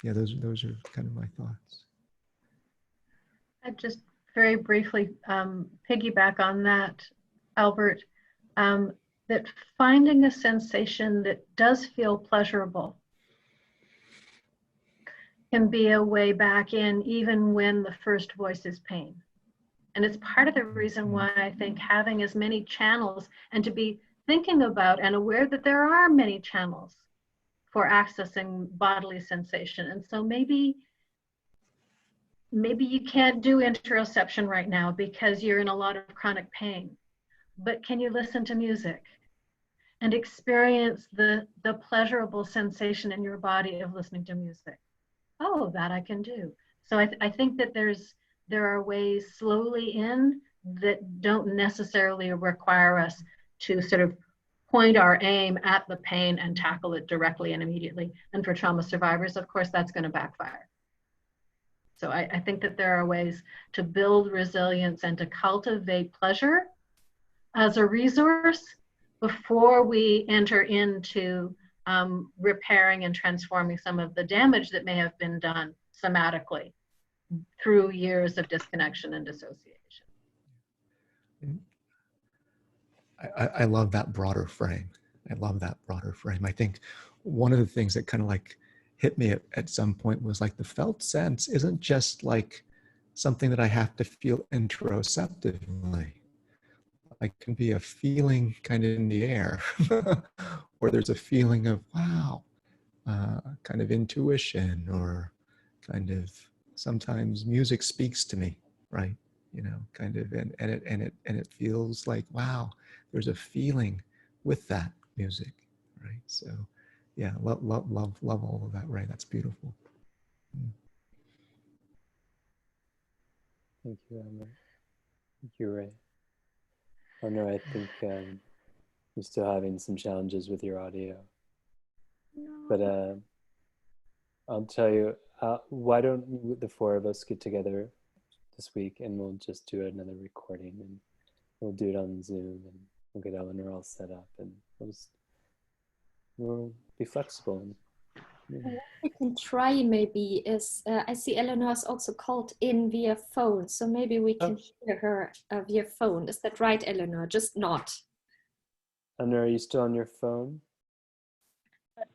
yeah, those are kind of my thoughts. I just very briefly piggyback on that, Albert, that finding a sensation that does feel pleasurable can be a way back in, even when the first voice is pain. And it's part of the reason why I think having as many channels, and to be thinking about and aware that there are many channels for accessing bodily sensation. And so maybe you can't do interoception right now because you're in a lot of chronic pain, but can you listen to music? and experience the pleasurable sensation in your body of listening to music. Oh, that I can do. So I think that there are ways slowly in that don't necessarily require us to sort of point our aim at the pain and tackle it directly and immediately. And for trauma survivors, of course, that's going to backfire. So I think that there are ways to build resilience and to cultivate pleasure as a resource before we enter into repairing and transforming some of the damage that may have been done somatically through years of disconnection and dissociation. I love that broader frame. I love that broader frame. I think one of the things that kind of like hit me at some point was like the felt sense isn't just like something that I have to feel interoceptively. It can be a feeling kind of in the air, or there's a feeling of, wow, kind of intuition, or kind of sometimes music speaks to me, right? You know, kind of, and it feels like, wow, there's a feeling with that music, right? So, yeah, love all of that, right? That's beautiful. Thank you, Eleanor. You're right. Eleanor, I think you're still having some challenges with your audio. No. But I'll tell you, why don't the four of us get together this week and we'll just do another recording, and we'll do it on Zoom, and we'll get Eleanor all set up, and we'll be flexible. And, What we can try maybe is, I see Eleanor's also called in via phone, so maybe we can hear her via phone. Is that right, Eleanor? Just not. Eleanor, are you still on your phone?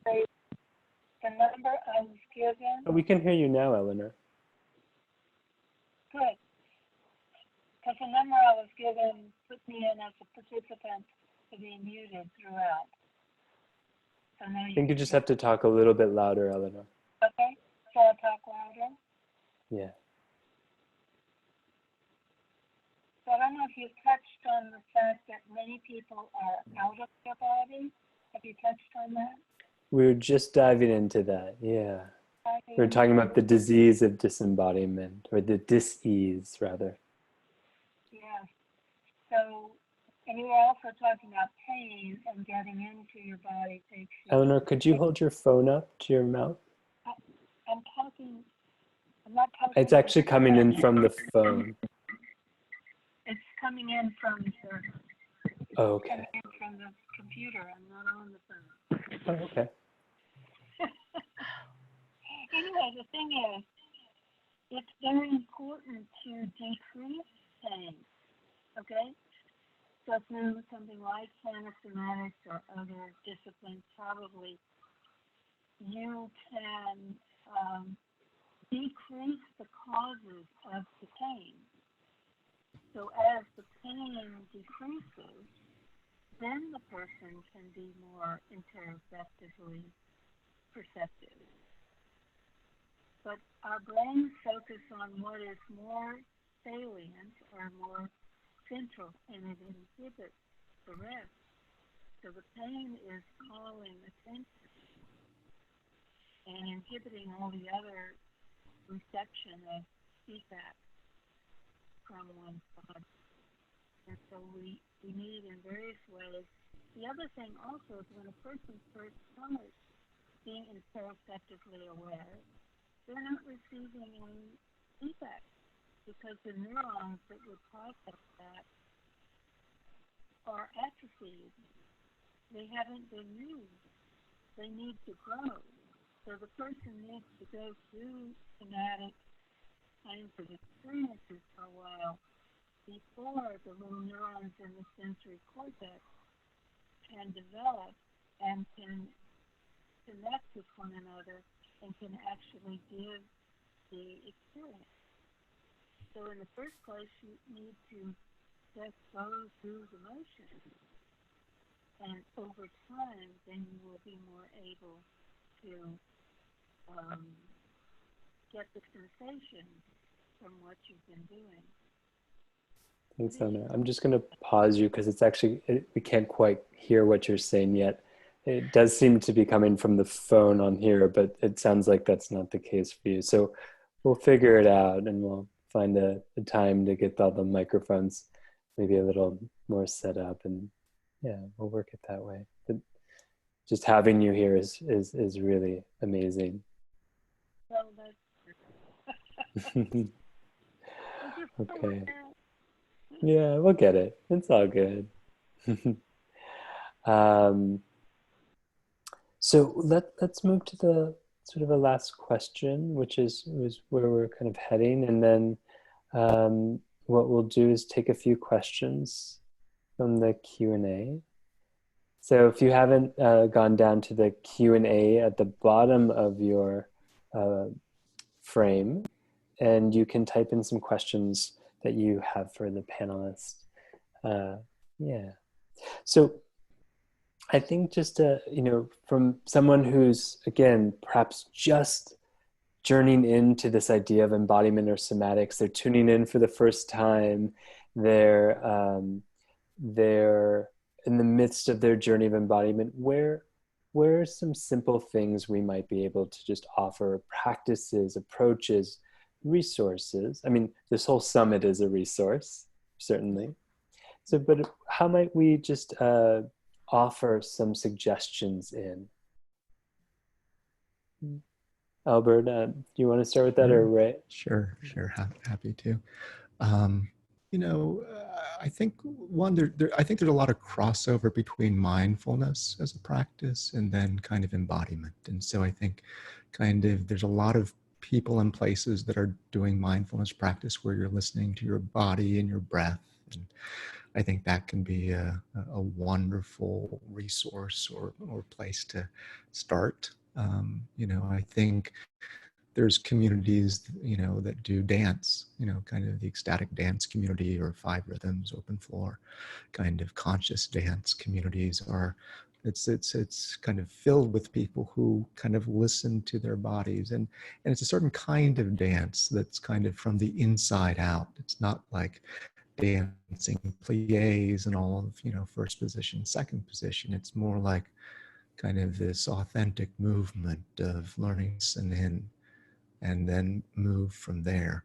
The number I was given. Oh, we can hear you now, Eleanor. Good. Because the number I was given put me in as a participant to be muted throughout. So now I think you just have to talk a little bit louder, Eleanor. Okay. So I'll talk louder. Yeah. So I don't know if you've touched on the fact that many people are out of their body. Have you touched on that? We were just diving into that, yeah. We were talking about the disease of disembodiment, or the dis-ease, rather. Yes. So, and you were also talking about pain and getting into your body takes you. Eleanor, could you hold your phone up to your mouth? I'm not talking. It's actually coming in from the phone. It's coming in from the. Oh, okay. Coming in from the computer. I'm not on the phone. Oh, okay. Anyway, the thing is, it's very important to decrease pain. Okay? So through something like somatics or other disciplines, probably you can decrease the causes of the pain. So as the pain decreases, then the person can be more interoceptively perceptive. But our brains focus on what is more salient or more central, and it inhibits the rest. So the pain is calling attention and inhibiting all the other reception of feedback from one's body. And so we need in various ways. The other thing also is when a person first starts being interoceptively aware, they're not receiving any feedback because the neurons that would process that are atrophied. They haven't been used. They need to grow. So the person needs to go through somatic kinds of experiences for a while before the little neurons in the sensory cortex can develop and can connect with one another and can actually give the experience. So in the first place, you need to just go through the motions. And over time, then you will be more able to get the sensation from what you've been doing. Thanks, Eleanor. I'm just going to pause you because it's actually, we can't quite hear what you're saying yet. It does seem to be coming from the phone on here, but it sounds like that's not the case for you. So we'll figure it out and we'll find a time to get all the microphones maybe a little more set up, and yeah, we'll work it that way. But just having you here is really amazing. Okay. Yeah, we'll get it. It's all good. So let's move to the sort of a last question, which is where we're kind of heading, and then what we'll do is take a few questions from the Q&A. So if you haven't gone down to the Q&A at the bottom of your frame, and you can type in some questions that you have for the panelists. Yeah. So I think just, from someone who's, again, perhaps just journeying into this idea of embodiment or somatics, they're tuning in for the first time, they're in the midst of their journey of embodiment, where are some simple things we might be able to just offer, practices, approaches, resources? I mean, this whole summit is a resource, certainly. So, but how might we just offer some suggestions in? Albert, do you want to start with that, or Rae? Sure, happy to. I think I think there's a lot of crossover between mindfulness as a practice and then kind of embodiment. And so I think kind of there's a lot of people and places that are doing mindfulness practice where you're listening to your body and your breath. And I think that can be a wonderful resource or place to start. I think there's communities, that do dance, kind of the ecstatic dance community or 5 rhythms, open floor, kind of conscious dance communities are, it's kind of filled with people who kind of listen to their bodies. And it's a certain kind of dance that's kind of from the inside out. It's not like dancing pliés and all of, first position, second position. It's more like kind of this authentic movement of learning listen in and then move from there.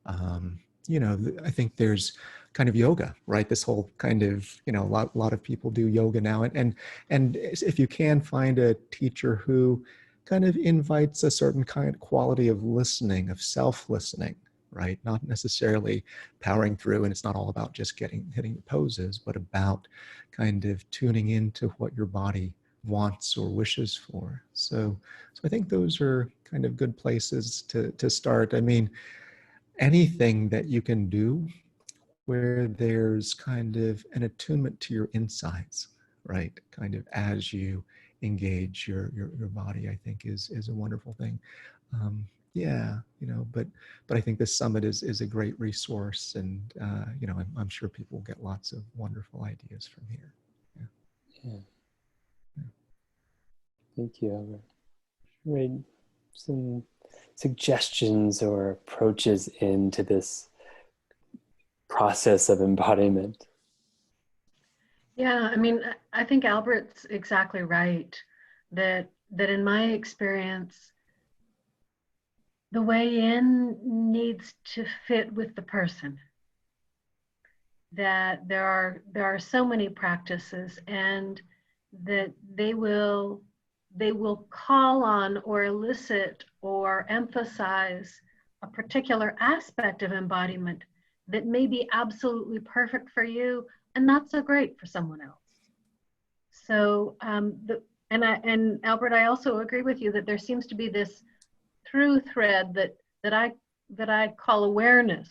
I think there's kind of yoga, right? This whole kind of, a lot of people do yoga now. And if you can find a teacher who kind of invites a certain kind of quality of listening, of self-listening, right? Not necessarily powering through, and it's not all about just hitting the poses, but about kind of tuning into what your body wants or wishes for. So I think those are kind of good places to start. I mean, anything that you can do where there's kind of an attunement to your insides, right? Kind of as you engage your body, I think is a wonderful thing. But I think this summit is a great resource, and I'm sure people will get lots of wonderful ideas from here. Yeah. Thank you, Albert. Rae, some suggestions or approaches into this process of embodiment? Yeah, I mean, I think Albert's exactly right, that in my experience, the way in needs to fit with the person. That there are so many practices, and that they will call on or elicit or emphasize a particular aspect of embodiment that may be absolutely perfect for you and not so great for someone else. So and Albert, I also agree with you that there seems to be this through thread that I call awareness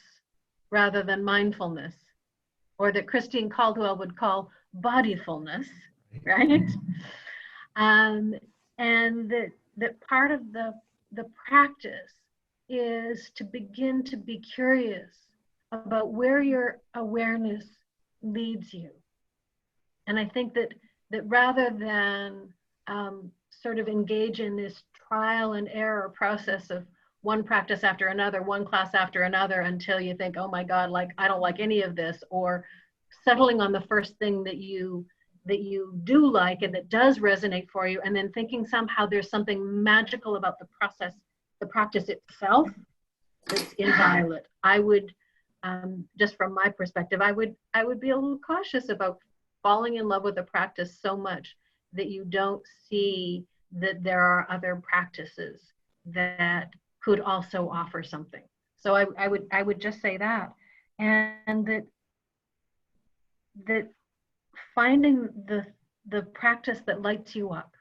rather than mindfulness, or that Christine Caldwell would call bodyfulness, right? And that part of the practice is to begin to be curious about where your awareness leads you. And I think that rather than sort of engage in this trial and error process of one practice after another, one class after another, until you think, oh my God, like I don't like any of this, or settling on the first thing that you do like and that does resonate for you, and then thinking somehow there's something magical about the process, the practice itself, that's inviolate. I would, just from my perspective, I would be a little cautious about falling in love with a practice so much that you don't see that there are other practices that could also offer something. So I would just say that, and that finding the practice that lights you up,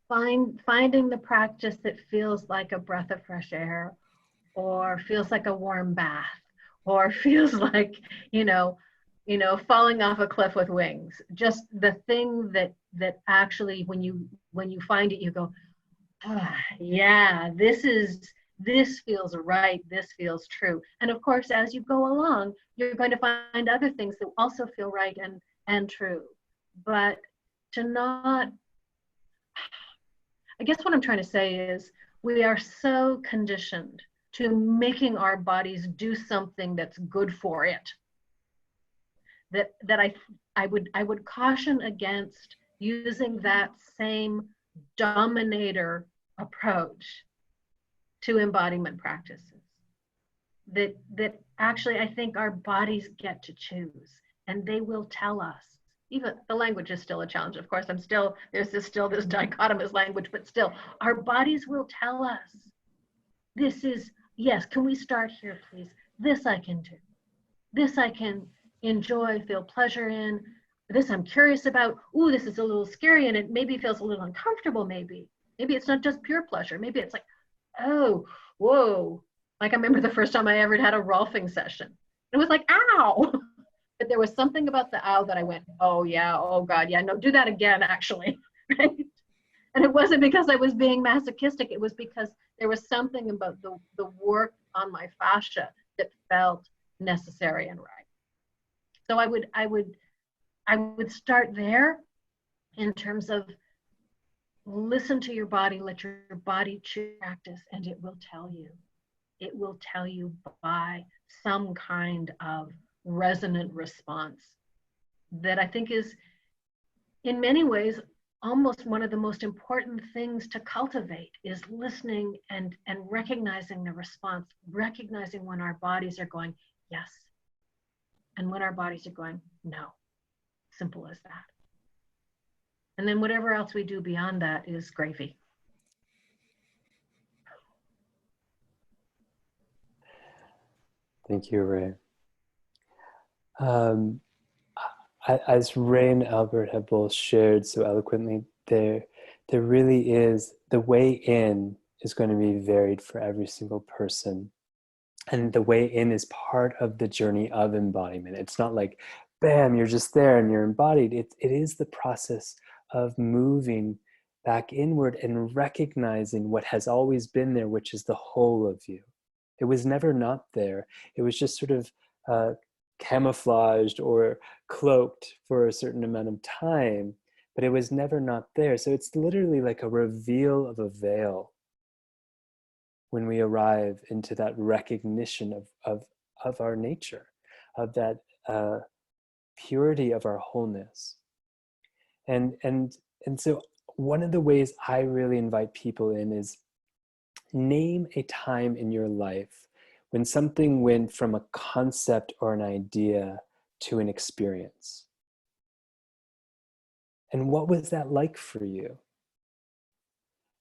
finding the practice that feels like a breath of fresh air, or feels like a warm bath, or feels like, falling off a cliff with wings. Just the thing that actually, when you find it, you go, ah, yeah, this feels right, this feels true. And of course, as you go along, you're going to find other things that also feel right and true. But to not, I guess what I'm trying to say is, we are so conditioned to making our bodies do something that's good for it, that I would caution against using that same dominator approach to embodiment practices. That actually, I think our bodies get to choose, and they will tell us. Even the language is still a challenge. Of course, there's still this dichotomous language, but still, our bodies will tell us, this is, yes, can we start here, please? This I can do. This I can enjoy, feel pleasure in. This I'm curious about. Ooh, this is a little scary, and it maybe feels a little uncomfortable, maybe. Maybe it's not just pure pleasure. Maybe it's like, oh, whoa. Like I remember the first time I ever had a Rolfing session. It was like, ow. But there was something about the ow that I went, oh yeah, oh God, yeah, no, do that again, actually, right? And it wasn't because I was being masochistic. It was because there was something about the work on my fascia that felt necessary and right. So I would start there, in terms of listen to your body, let your body choose practice, and it will tell you. It will tell you by some kind of resonant response that I think is, in many ways, almost one of the most important things to cultivate, is listening and recognizing the response, recognizing when our bodies are going, yes, and when our bodies are going, no. Simple as that. And then whatever else we do beyond that is gravy. Thank you, Rae. As Rae and Albert have both shared so eloquently, there really is, the way in is going to be varied for every single person. And the way in is part of the journey of embodiment. It's not like, bam, you're just there and you're embodied. It is the process of moving back inward and recognizing what has always been there, which is the whole of you. It was never not there. It was just sort of camouflaged or cloaked for a certain amount of time, but it was never not there. So it's literally like a reveal of a veil when we arrive into that recognition of our nature, of that purity of our wholeness. And so one of the ways I really invite people in is, name a time in your life when something went from a concept or an idea to an experience. And what was that like for you?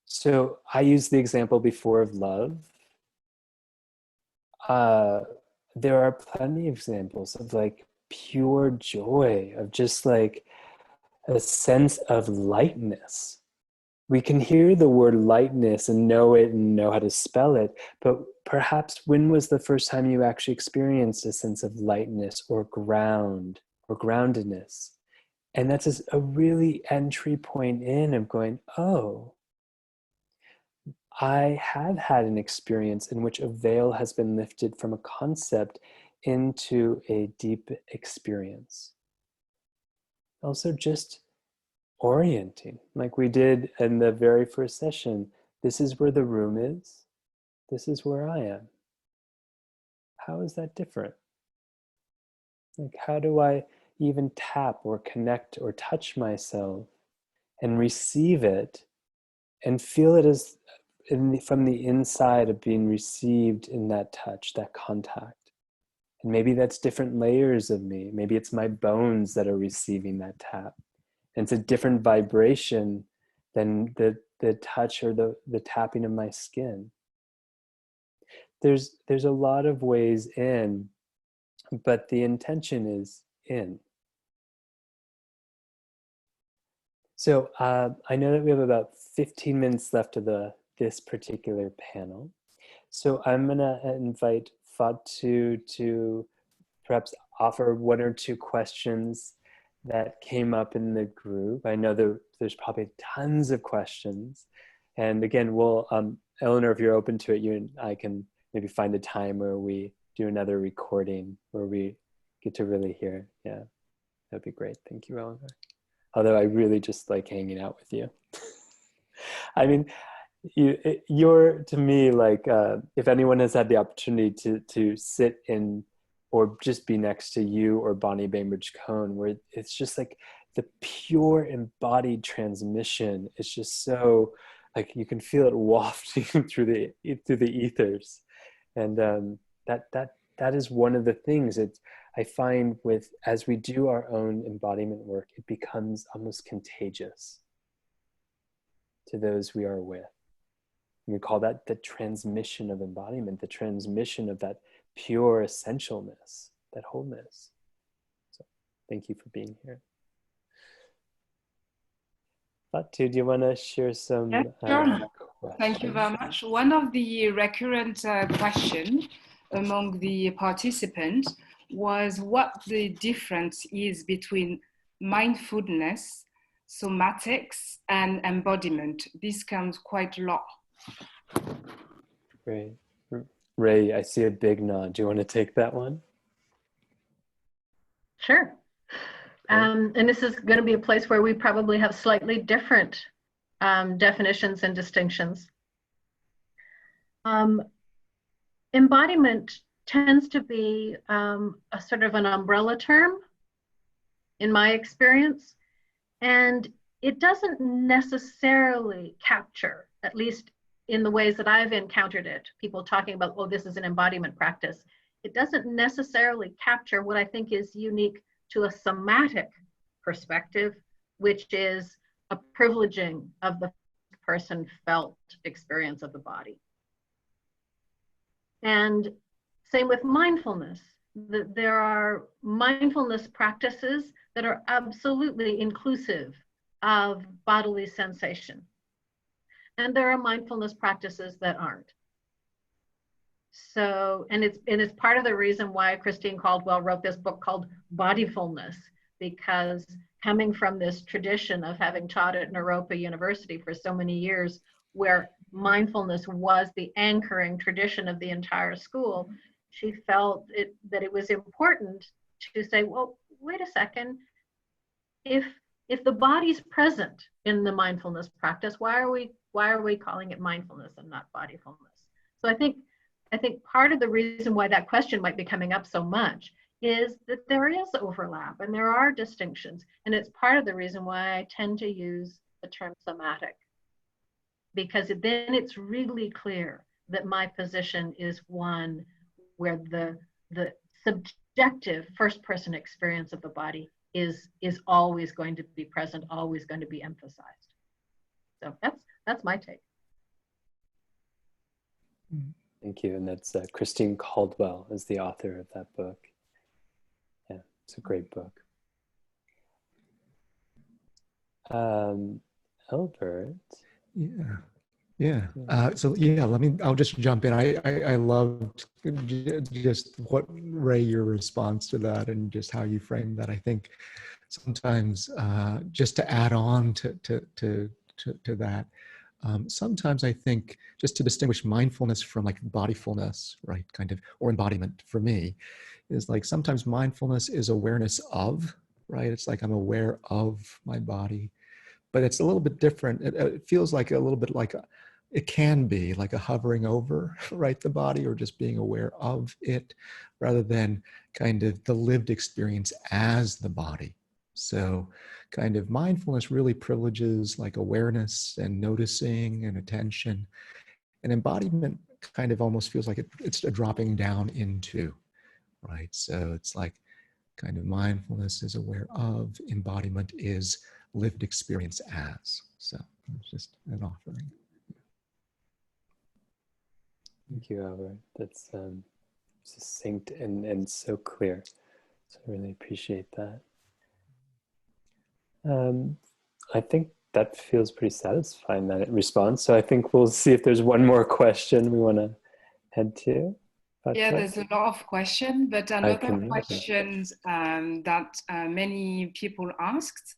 So I used the example before of love. There are plenty of examples of like pure joy, of just like a sense of lightness. We can hear the word lightness and know it and know how to spell it, but perhaps when was the first time you actually experienced a sense of lightness or ground or groundedness? And that's a really entry point in of going, oh, I have had an experience in which a veil has been lifted from a concept into a deep experience. Also just orienting, like we did in the very first session, This is where the room is. This is where I am. How is that different? Like, how do I even tap or connect or touch myself and receive it and feel it as from the inside of being received in that touch, that contact? And maybe that's different layers of me. Maybe it's my bones that are receiving that tap. And it's a different vibration than the touch or the tapping of my skin. There's a lot of ways in, but the intention is in. So I know that we have about 15 minutes left of this particular panel. So I'm gonna invite Fatu to perhaps offer one or two questions that came up in the group. I know there's probably tons of questions. And again, we'll, Eleanor, if you're open to it, you and I can maybe find a time where we do another recording where we get to really hear. Yeah, that'd be great. Thank you, Eleanor. Although I really just like hanging out with you. I mean, you're to me like, if anyone has had the opportunity to sit in or just be next to you or Bonnie Bainbridge Cohn, where it's just like the pure embodied transmission. It's just so like you can feel it wafting through the ethers, and that is one of the things that I find with as we do our own embodiment work, it becomes almost contagious to those we are with. And we call that the transmission of embodiment, the transmission of that pure essentialness, that wholeness. So thank you for being here. Fatu, do you want to share some sure. Thank you very much. One of the recurrent questions among the participants was what the difference is between mindfulness, somatics, and embodiment. This comes quite a lot. Great. Rae, I see a big nod. Do you want to take that one? Sure. And this is going to be a place where we probably have slightly different definitions and distinctions. Embodiment tends to be a sort of an umbrella term in my experience, and it doesn't necessarily capture, at least in the ways that I've encountered it, people talking about, oh, this is an embodiment practice. It doesn't necessarily capture what I think is unique to a somatic perspective, which is a privileging of the person felt experience of the body. And same with mindfulness. There are mindfulness practices that are absolutely inclusive of bodily sensation. And there are mindfulness practices that aren't. So, and it's part of the reason why Christine Caldwell wrote this book called Bodyfulness, because coming from this tradition of having taught at Naropa University for so many years, where mindfulness was the anchoring tradition of the entire school, she felt that it was important to say, well, wait a second, if the body's present in the mindfulness practice, why are we calling it mindfulness and not bodyfulness? So I think part of the reason why that question might be coming up so much is that there is overlap and there are distinctions. And it's part of the reason why I tend to use the term somatic, because then it's really clear that my position is one where the subjective first person experience of the body is always going to be present, always going to be emphasized. So that's my take. Thank you. And that's Christine Caldwell is the author of that book. Yeah, it's a great book. Albert. Yeah. So yeah, I'll just jump in. I loved just what Rae, your response to that and just how you framed that. I think sometimes just to add on to that, sometimes I think just to distinguish mindfulness from like bodyfulness, right, kind of, or embodiment for me, is like sometimes mindfulness is awareness of, right? It's like I'm aware of my body, but it's a little bit different. It feels like a little bit like, it can be like a hovering over, right, the body, or just being aware of it, rather than kind of the lived experience as the body. So kind of mindfulness really privileges like awareness and noticing and attention. And embodiment kind of almost feels like it's a dropping down into, right? So it's like kind of mindfulness is aware of, embodiment is lived experience as. So it's just an offering. Thank you, Albert. That's succinct and so clear. So I really appreciate that. I think that feels pretty satisfying, that response. So I think we'll see if there's one more question we want to head to. Yeah, there's a lot of questions, but another question that many people asked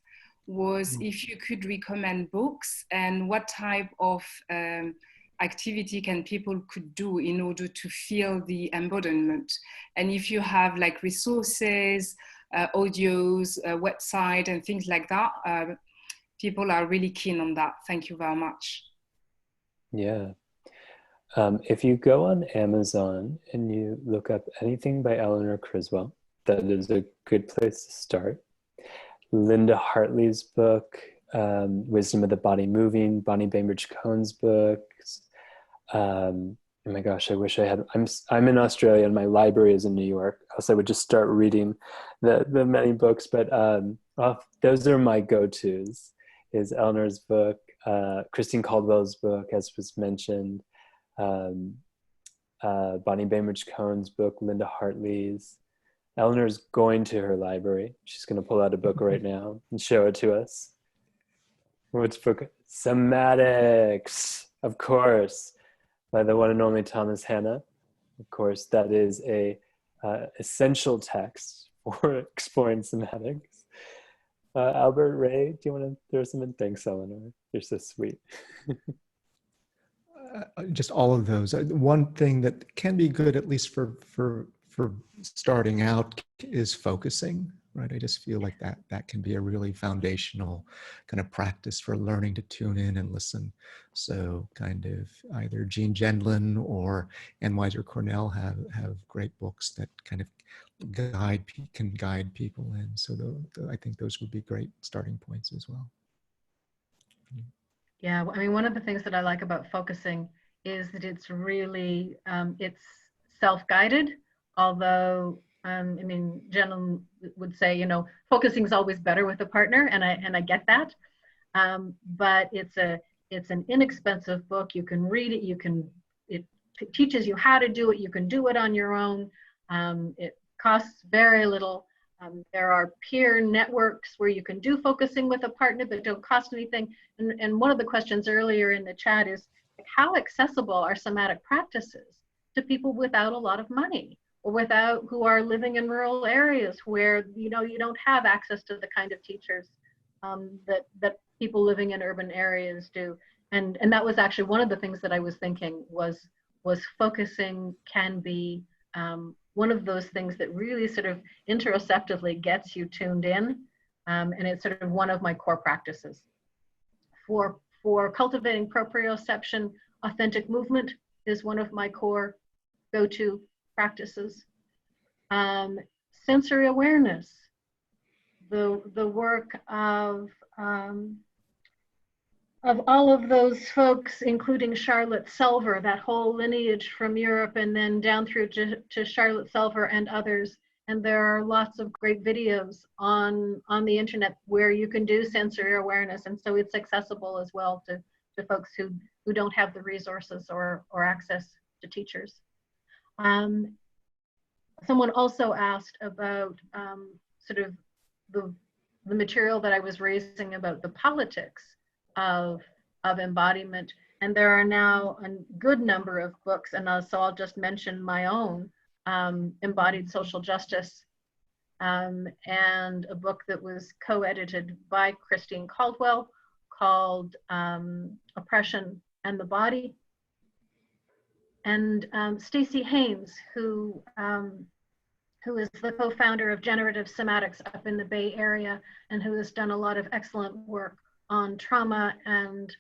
was if you could recommend books and what type of activity can people could do in order to feel the embodiment, and if you have like resources, audios, website and things like that. People are really keen on that. Thank you very much. Yeah. If you go on Amazon and you look up anything by Eleanor Criswell, that is a good place to start. Linda Hartley's book, Wisdom of the Body Moving, Bonnie Bainbridge-Cohen's books. Oh my gosh, I wish I had, I'm in Australia and my library is in New York, else I would just start reading the many books, but those are my go-tos, is Eleanor's book, Christine Caldwell's book, as was mentioned, Bonnie Bainbridge-Cohen's book, Linda Hartley's. Eleanor's going to her library. She's going to pull out a book right now and show it to us. Which book? Somatics, of course, by the one and only Thomas Hanna. Of course, that is a essential text for exploring somatics. Albert, Rae, do you want to throw some in? Thanks, Eleanor. You're so sweet. Just all of those. One thing that can be good, at least for starting out, is focusing, right? I just feel like that can be a really foundational kind of practice for learning to tune in and listen. So kind of either Jean Gendlin or Ann Weiser Cornell have great books that kind of can guide people in. So I think those would be great starting points as well. Yeah, I mean, one of the things that I like about focusing is that it's really, it's self-guided, although, I mean, Jen would say, you know, focusing is always better with a partner, and I get that, but it's an inexpensive book. You can read it, it teaches you how to do it, you can do it on your own, it costs very little. There are peer networks where you can do focusing with a partner that don't cost anything. And one of the questions earlier in the chat is, how accessible are somatic practices to people without a lot of money, or who are living in rural areas where you don't have access to the kind of teachers that people living in urban areas do. And that was actually one of the things that I was thinking was focusing can be one of those things that really sort of interoceptively gets you tuned in, and it's sort of one of my core practices. For cultivating proprioception, authentic movement is one of my core go-to practices. Sensory awareness, the work of all of those folks, including Charlotte Selver, that whole lineage from Europe and then down through to Charlotte Selver and others. And there are lots of great videos on the internet where you can do sensory awareness. And so it's accessible as well to folks who don't have the resources or access to teachers. Someone also asked about sort of the material that I was raising about the politics of embodiment, and there are now a good number of books, and so I'll just mention my own, Embodied Social Justice, and a book that was co-edited by Christine Caldwell called Oppression and the Body, and Stacey Haynes, who is the co-founder of Generative Somatics up in the Bay Area, and who has done a lot of excellent work on trauma and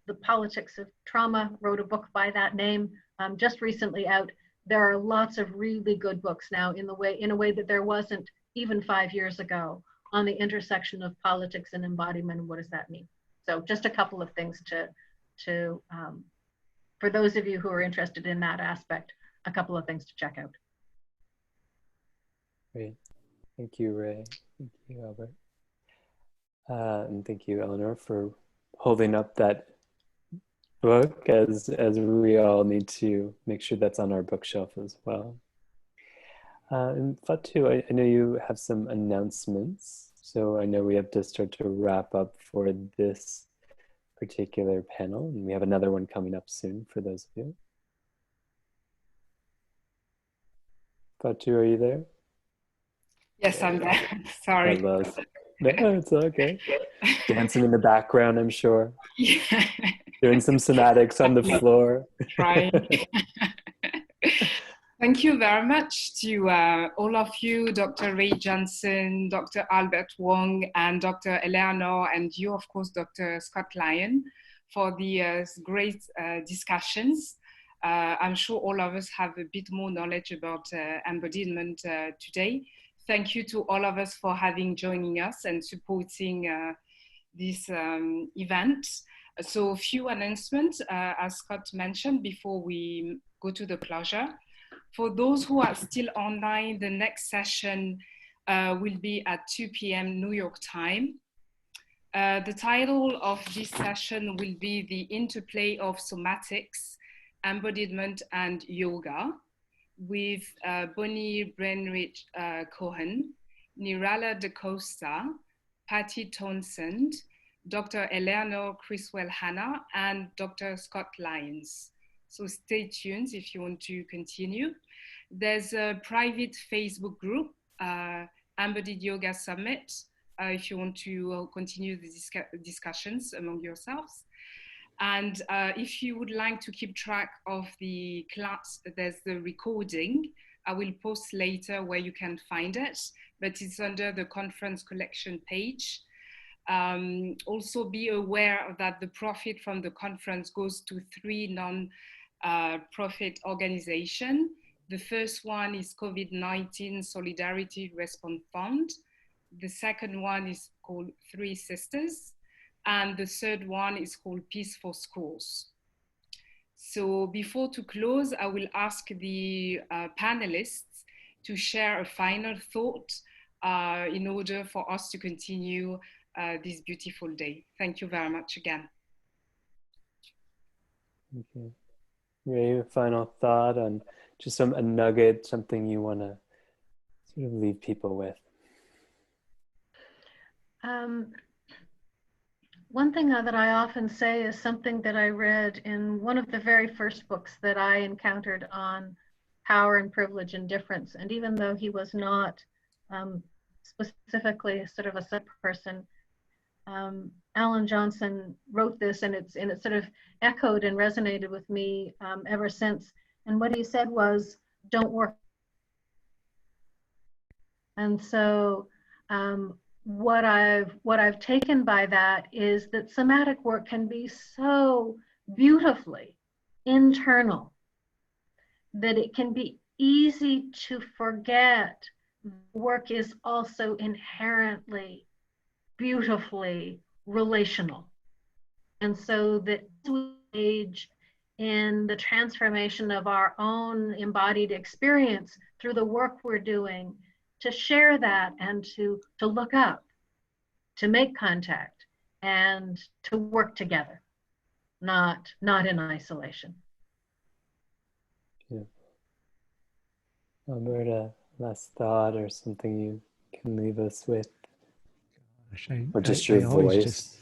The Politics of Trauma, wrote a book by that name, just recently out. There are lots of really good books now in a way that there wasn't even 5 years ago, on the intersection of politics and embodiment, and what does that mean? So just a couple of things to for those of you who are interested in that aspect, a couple of things to check out. Great. Thank you, Rae. Thank you, Albert. And thank you, Eleanor, for holding up that book, as we all need to make sure that's on our bookshelf as well. And Fatu, I know you have some announcements, so I know we have to start to wrap up for this particular panel, and we have another one coming up soon for those of you. Fatu, are you there? Yes, I'm there. Sorry. No, it's okay. Dancing in the background, I'm sure. Yeah. Doing some somatics on the floor. Trying. Thank you very much to all of you, Dr. Rae Johnson, Dr. Albert Wong, and Dr. Eleanor, and you, of course, Dr. Scott Lyons, for the great discussions. I'm sure all of us have a bit more knowledge about embodiment today. Thank you to all of us for having joining us and supporting this event. So a few announcements, as Scott mentioned, before we go to the closure. For those who are still online, the next session will be at 2 p.m. New York time. The title of this session will be The Interplay of Somatics, Embodiment, and Yoga, with Bonnie Brenrich Cohen, Nirala DaCosta, Patty Townsend, Dr. Eleanor Criswell Hanna, and Dr. Scott Lyons. So stay tuned if you want to continue. There's a private Facebook group, Embodied Yoga Summit, if you want to continue the discussions among yourselves. And if you would like to keep track of the class, there's the recording. I will post later where you can find it, but it's under the conference collection page. Also be aware that the profit from the conference goes to 3 non-profit organizations. The first one is COVID-19 Solidarity Response Fund. The second one is called Three Sisters. And the third one is called Peace for Schools. So before to close, I will ask the panelists to share a final thought in order for us to continue this beautiful day. Thank you very much again. Okay. Rae, a final thought on just a nugget, something you want to sort of leave people with? One thing that I often say is something that I read in one of the very first books that I encountered on power and privilege and difference. And even though he was not specifically sort of a sub-person, Alan Johnson wrote this, and it's sort of echoed and resonated with me ever since. And what he said was, don't work. And so what I've taken by that is that somatic work can be so beautifully internal that it can be easy to forget work is also inherently beautifully relational. And so that we engage in the transformation of our own embodied experience through the work we're doing, to share that and to look up, to make contact, and to work together, not in isolation. Yeah. Alberta, last thought or something you can leave us with? Gosh, or just your voice?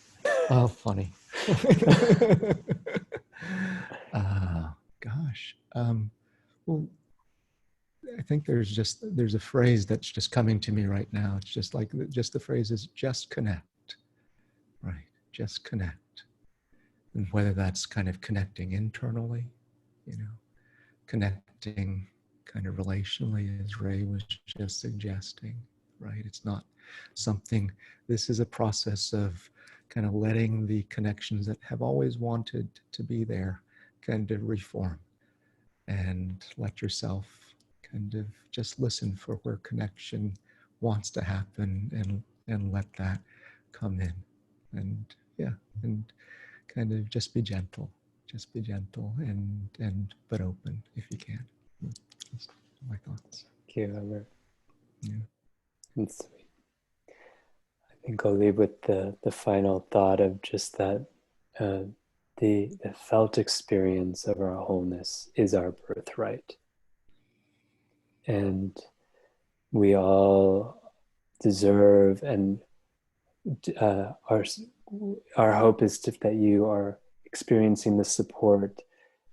Oh, funny. Gosh. Well, I think there's a phrase that's just coming to me right now. It's just like, just the phrase is just connect, right? Just connect. And whether that's kind of connecting internally, connecting kind of relationally, as Rae was just suggesting, right? It's not something, this is a process of kind of letting the connections that have always wanted to be there kind of reform, and let yourself kind of just listen for where connection wants to happen, and let that come in. And yeah, and kind of just be gentle, and but open if you can. That's my thoughts. Thank you, Albert. Yeah. That's sweet. I think I'll leave with the final thought of just that the felt experience of our wholeness is our birthright. And we all deserve, and our hope is that you are experiencing the support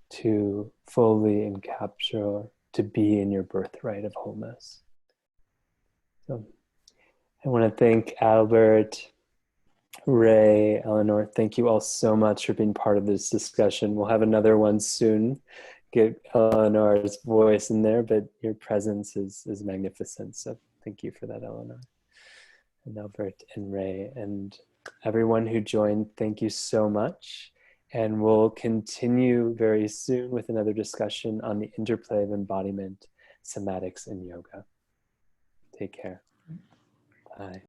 to fully encapture, to be in your birthright of wholeness. So I want to thank Albert, Rae, Eleanor. Thank you all so much for being part of this discussion. We'll have another one soon. Get Eleanor's voice in there, but your presence is magnificent. So thank you for that, Eleanor, and Albert and Rae, and everyone who joined. Thank you so much. And we'll continue very soon with another discussion on the interplay of embodiment, somatics, and yoga. Take care. Bye.